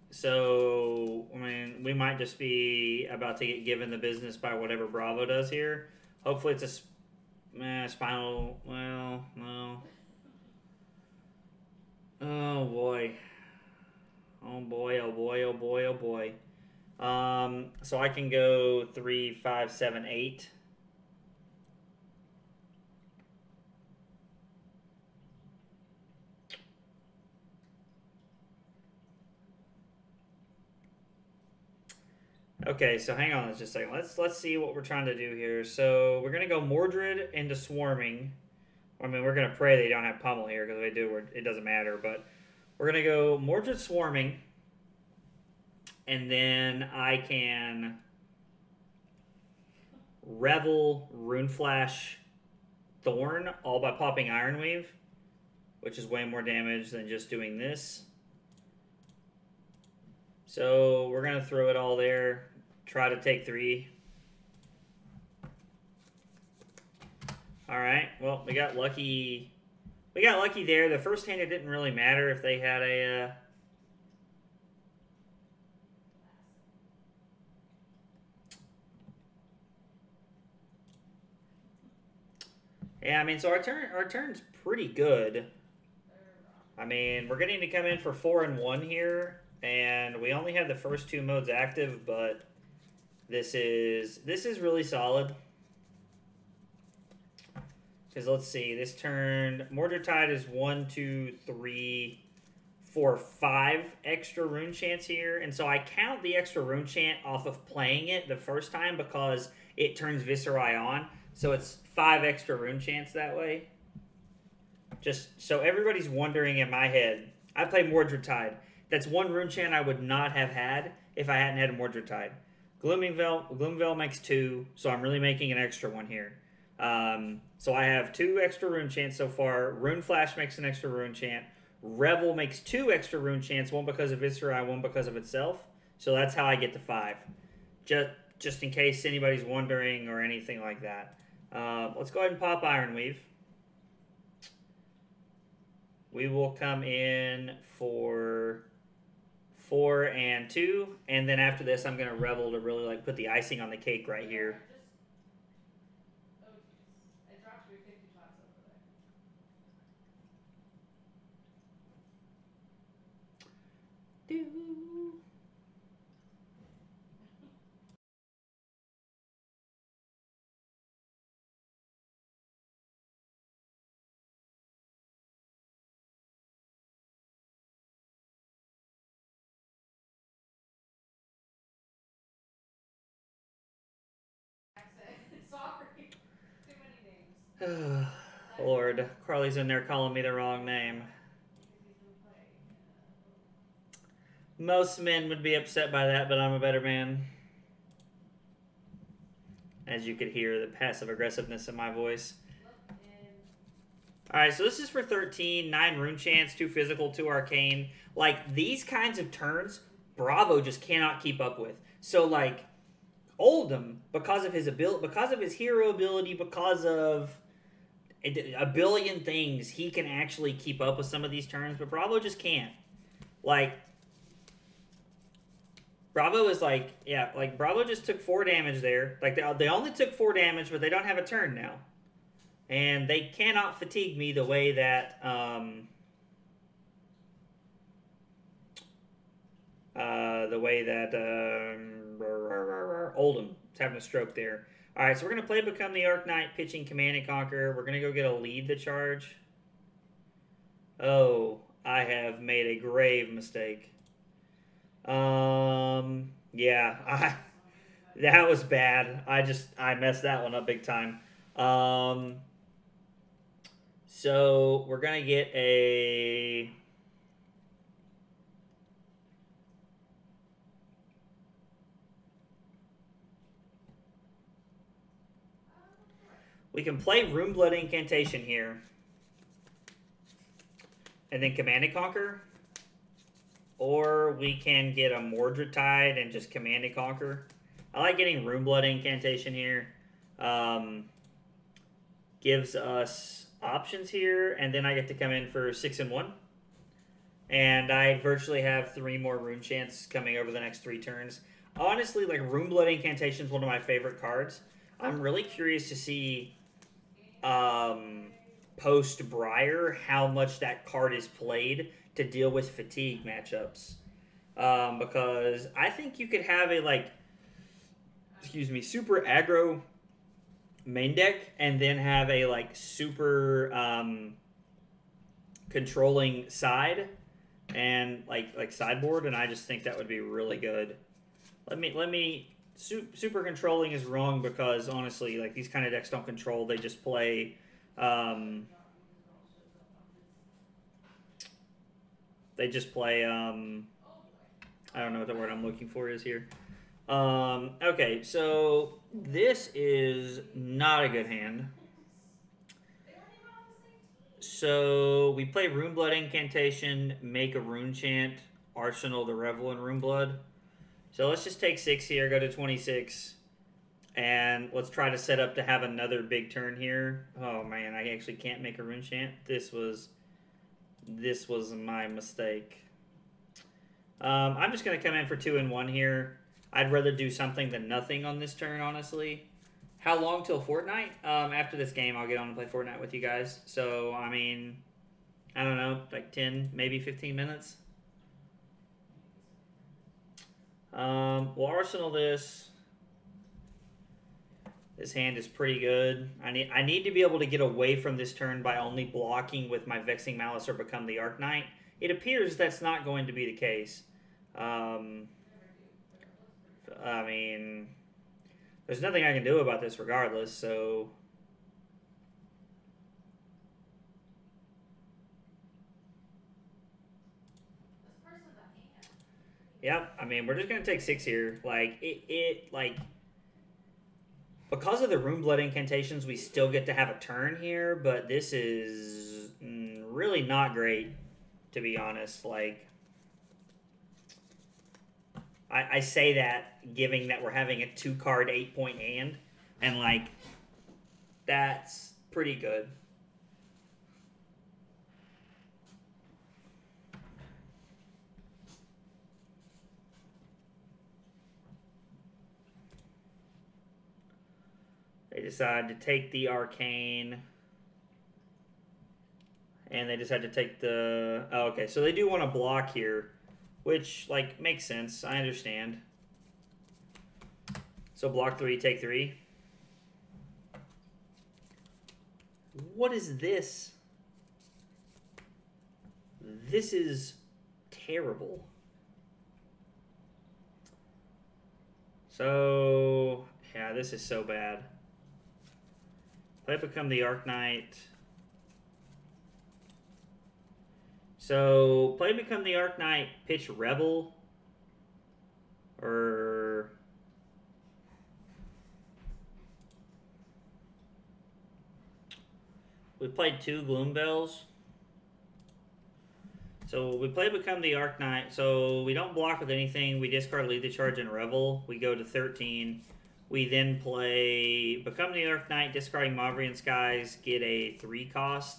So, I mean, we might just be about to get given the business by whatever Bravo does here. Hopefully it's a spinal... Well, no. Oh, boy. Oh, boy, oh, boy, oh, boy, oh, boy. So I can go 3, 5, 7, 8. Okay, so hang on just a second. Let's see what we're trying to do here. So we're gonna go Mordred into Swarming. I mean, we're gonna pray they don't have Pummel here, because if they do, it doesn't matter. But we're gonna go Mordred Swarming. and then I can Revel, Rune Flash, Thorn, all by popping Ironweave, which is way more damage than just doing this. So we're going to throw it all there, try to take 3. All right, well, we got lucky. We got lucky there. The first hand, it didn't really matter if they had a... Yeah, I mean, so our turn's pretty good. I mean, we're getting to come in for 4 and 1 here, and we only have the first 2 modes active, but this is really solid. Because let's see, this turn, Mordred Tide is 1, 2, 3, 4, 5 extra rune chants here, and so I count the extra rune chant off of playing it the first time because it turns Viserai on. So it's 5 extra rune chants that way. Just so everybody's wondering in my head, I play Mordred Tide. That's 1 rune chant I would not have had if I hadn't had a Mordred Tide. Gloomveil makes 2, so I'm really making an extra one here. So I have 2 extra rune chants so far. Rune Flash makes an extra rune chant. Revel makes 2 extra rune chants, 1 because of Viserai, 1 because of itself. So that's how I get to 5. Just in case anybody's wondering or anything like that. Let's go ahead and pop Ironweave. We will come in for 4 and 2, and then after this, I'm gonna Revel to really like put the icing on the cake right here. Sorry. Too many names. Lord, Carly's in there calling me the wrong name. Most men would be upset by that, but I'm a better man. As you could hear the passive aggressiveness in my voice. Alright, so this is for 13, 9 rune chants, 2 physical, 2 arcane. Like, these kinds of turns, Bravo just cannot keep up with. So, like, Oldham, because of his ability, because of his hero ability, because of a billion things, he can actually keep up with some of these turns, but Bravo just can't. Like, Bravo is like, yeah, like, Bravo just took 4 damage there. Like, they only took 4 damage, but they don't have a turn now. And they cannot fatigue me the way that, Oldham is having a stroke there. All right, so we're going to play Become the Arknight, pitching Command and Conquer. We're going to go get a Lead the Charge. Oh, I have made a grave mistake. Yeah, that was bad. I messed that one up big time. So we're going to get a... We can play Runeblood Incantation here. And then Command and Conquer. Or we can get a Mordred Tide and just Command and Conquer. I like getting Runeblood Incantation here. Gives us options here. And then I get to come in for 6 and 1. And I virtually have 3 more rune chants coming over the next 3 turns. Honestly, like, Runeblood Incantation is one of my favorite cards. I'm really curious to see... post Briar, how much that card is played to deal with fatigue matchups. Because I think you could have a, like, super aggro main deck and then have a, like, super controlling side and, like sideboard, and I just think that would be really good. Super controlling is wrong because, honestly, like, these kind of decks don't control. They just play... I don't know what the word I'm looking for is here. Okay, so this is not a good hand. So we play Runeblood Incantation, make a rune chant, arsenal the Revel and Runeblood. So let's just take 6 here, go to 26, and let's try to set up to have another big turn here. Oh man, I actually can't make a rune chant. This was my mistake. I'm just gonna come in for 2 and 1 here. I'd rather do something than nothing on this turn, honestly. How long till Fortnite? After this game, I'll get on and play Fortnite with you guys. So, I mean, I don't know, like 10, maybe 15 minutes. We'll arsenal this. This hand is pretty good. I need to be able to get away from this turn by only blocking with my Vexing Malice or Become the Arknight. It appears that's not going to be the case. I mean, there's nothing I can do about this regardless, so... Yep, I mean, we're just going to take 6 here. Like, because of the Runeblood Incantations, we still get to have a turn here, but this is really not great, to be honest. Like, I say that giving that we're having a 2-card 8-point hand, and, like, that's pretty good. They decide to take the Arcane. And they decide to take the... Oh, okay, so they do want to block here. Which, like, makes sense. I understand. So block 3, take 3. What is this? This is terrible. So, yeah, this is so bad. Play Become the Arknight. So, play Become the Arknight, pitch Revel. Or... We played 2 Gloomveils. So, we play Become the Arknight. So, we don't block with anything. We discard Lead the Charge and Revel. We go to 13. We then play Become the Arknight, discarding Mauvrion Skies, get a 3 cost.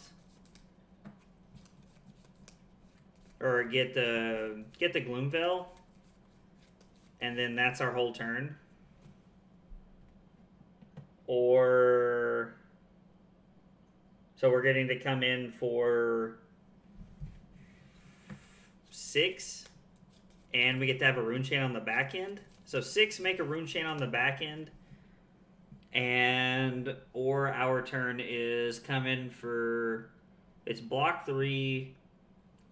Or get the Gloomveil. And then that's our whole turn. Or... So we're getting to come in for 6. And we get to have a rune chain on the back end. So 6, make a rune chain on the back end. And, or our turn is come in for, it's block 3,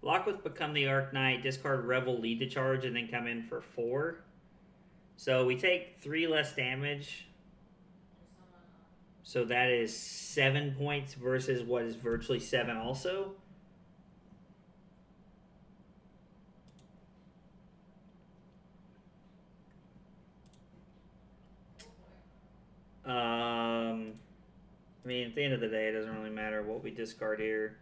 block with Become the Arknight, discard Revel, lead to charge, and then come in for 4. So we take 3 less damage. So that is 7 points versus what is virtually 7 also. I mean, at the end of the day, it doesn't really matter what we discard here.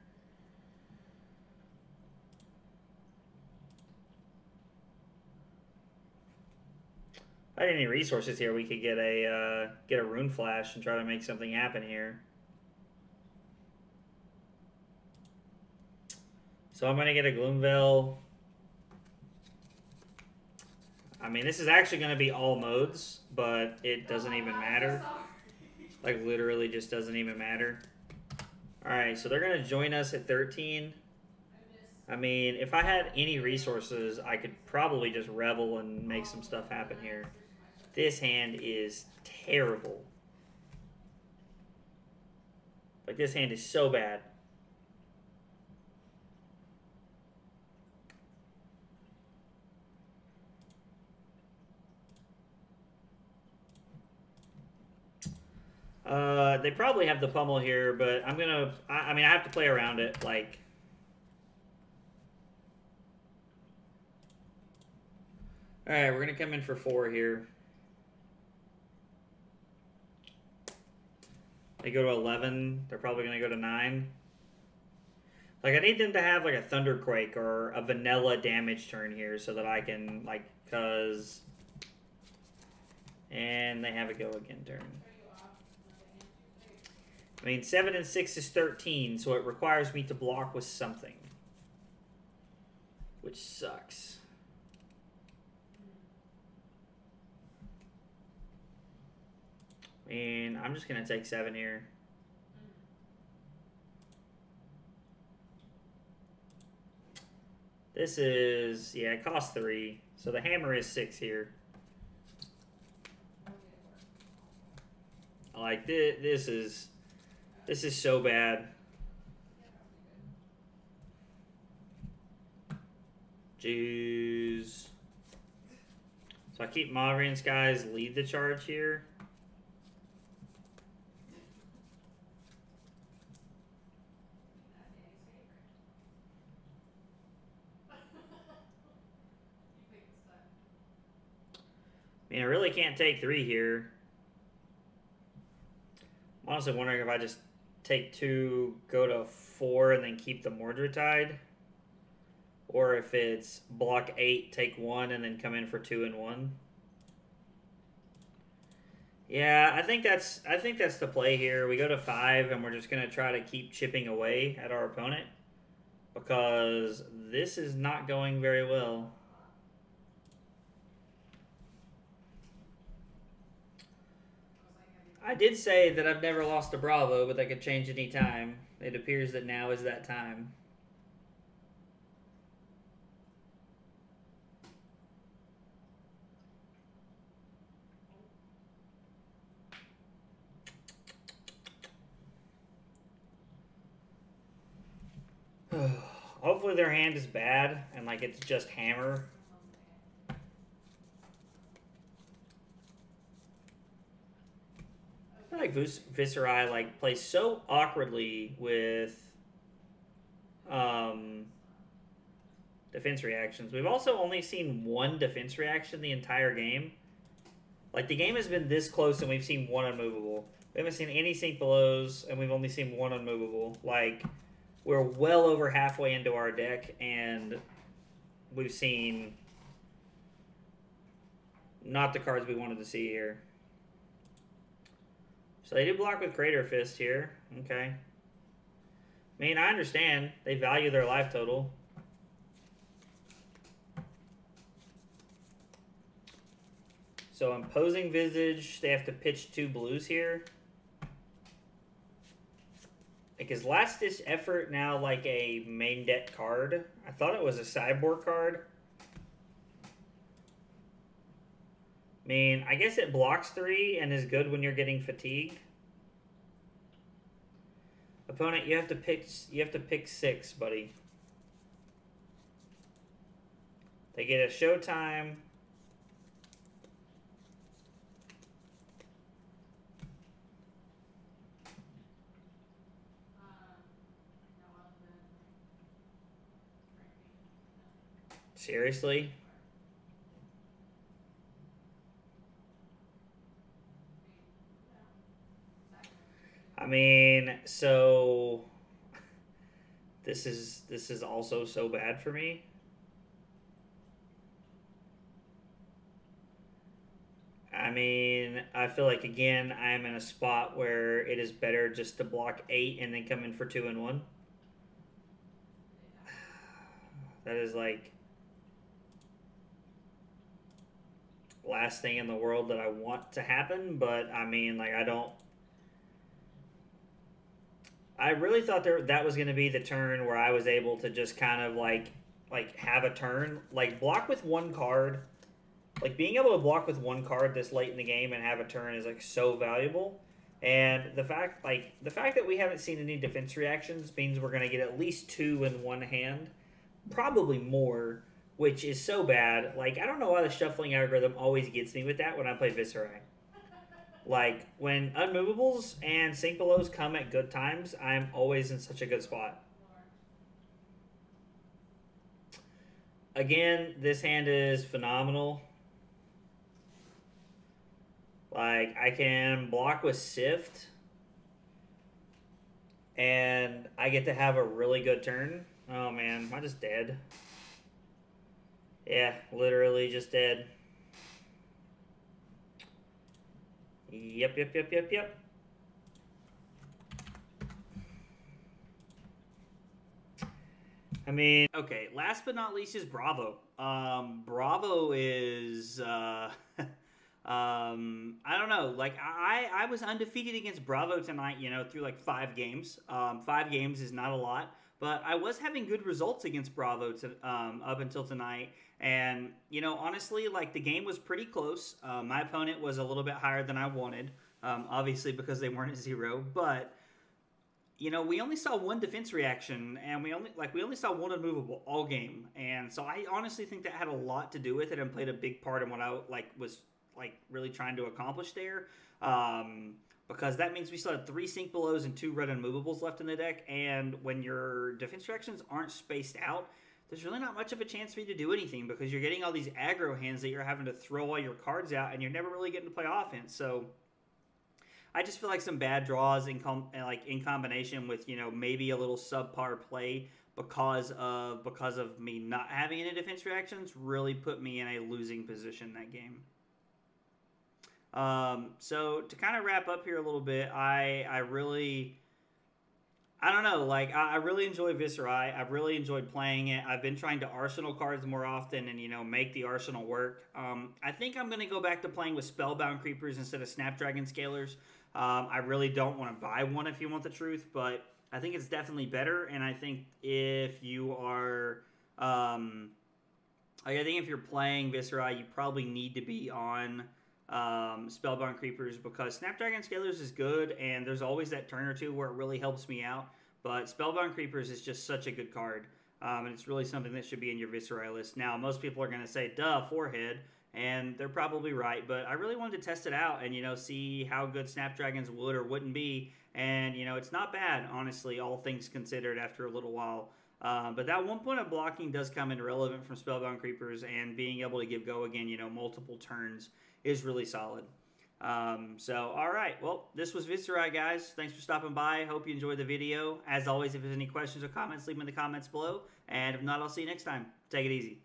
If I had any resources here, we could get a Rune Flash and try to make something happen here. So I'm going to get a Gloomveil. I mean, this is actually going to be all modes, but it doesn't even matter. Like, literally just doesn't even matter. Alright, so they're going to join us at 13. I mean, if I had any resources, I could probably just Revel and make some stuff happen here. This hand is terrible. Like, this hand is so bad. They probably have the pummel here, but I'm gonna... I mean, I have to play around it, like... All right, we're gonna come in for 4 here. They go to 11. They're probably gonna go to 9. Like, I need them to have like a Thunderquake or a vanilla damage turn here so that I can like, cause. And they have a go again turn. I mean, 7 and 6 is 13, so it requires me to block with something, which sucks. I mean, I'm just gonna take 7 here. This is, yeah, it costs 3, so the hammer is 6 here. Like, this is so bad. Jeez. So I keep Mauvrion Skies lead the charge here. I mean, I really can't take 3 here. I'm honestly wondering if I just take 2, go to 4, and then keep the Mordred Tide. Or if it's block 8, take 1, and then come in for 2 and 1. Yeah, I think that's the play here. We go to 5, and we're just gonna try to keep chipping away at our opponent because this is not going very well. I did say that I've never lost a Bravo, but that could change any time. It appears that now is that time. Hopefully their hand is bad and like it's just hammer. I feel like Viserai like plays so awkwardly with defense reactions. We've also only seen 1 defense reaction the entire game. Like, the game has been this close and we've seen 1 unmovable. We haven't seen any sink belows and we've only seen 1 unmovable. Like, we're well over halfway into our deck and we've seen not the cards we wanted to see here. So they do block with Crater Fist here. Okay. I mean, I understand. They value their life total. So Imposing Visage, they have to pitch 2 blues here. Like, is Last Ditch Effort now like a main deck card? I thought it was a sideboard card. I mean, I guess it blocks 3 and is good when you're getting fatigued. Opponent, you have to pick 6, buddy. They get a Showtime. Seriously? I mean, so this is also so bad for me. I mean, I feel like again I'm in a spot where it is better just to block 8 and then come in for 2 and 1. That is like last thing in the world that I want to happen, but I mean, like, I really thought that was going to be the turn where I was able to just kind of like have a turn, like block with 1 card. Like, being able to block with 1 card this late in the game and have a turn is like so valuable. And the fact that we haven't seen any defense reactions means we're going to get at least 2 in 1 hand, probably more, which is so bad. Like, I don't know why the shuffling algorithm always gets me with that when I play Viserai. Like, when Unmovables and Sink Belows come at good times, I'm always in such a good spot. Again, this hand is phenomenal. Like, I can block with Sift, and I get to have a really good turn. Oh man, am I just dead? Yeah, literally just dead. Yep. I mean, okay, last but not least is Bravo. Bravo is, I don't know. Like, I was undefeated against Bravo tonight, you know, through like 5 games. 5 games is not a lot, but I was having good results against Bravo up until tonight. And, you know, honestly, like, the game was pretty close. My opponent was a little bit higher than I wanted, obviously because they weren't at 0, but you know, we only saw one defense reaction, and we only saw one unmovable all game, and so I honestly think that had a lot to do with it and played a big part in what I was really trying to accomplish there. Because that means we still had 3 sink belows and 2 red unmovables left in the deck, and when your defense reactions aren't spaced out, there's really not much of a chance for you to do anything because you're getting all these aggro hands that you're having to throw all your cards out, and you're never really getting to play offense. So I just feel like some bad draws in combination with, you know, maybe a little subpar play because of me not having any defense reactions really put me in a losing position that game. So to kind of wrap up here a little bit, I don't know, like, I really enjoy Viserai. I've really enjoyed playing it. I've been trying to arsenal cards more often and, you know, make the arsenal work. I think I'm going to go back to playing with Spellbound Creepers instead of Snapdragon Scalers. I really don't want to buy one if you want the truth, but I think it's definitely better, and I think if you are, I think if you're playing Viserai, you probably need to be on Spellbound Creepers because Snapdragon Scalers is good, and there's always that turn or two where it really helps me out, but Spellbound Creepers is just such a good card, and it's really something that should be in your Viserai list. Now, most people are going to say, duh, forehead, and they're probably right, but I really wanted to test it out and, you know, see how good Snapdragons would or wouldn't be, and, you know, it's not bad, honestly, all things considered after a little while. But that 1 point of blocking does come in relevant from Spellbound Creepers, and being able to give go again, you know, multiple turns is really solid. So, all right. Well, this was Viserai, guys. Thanks for stopping by. Hope you enjoyed the video. As always, if there's any questions or comments, leave them in the comments below. And if not, I'll see you next time. Take it easy.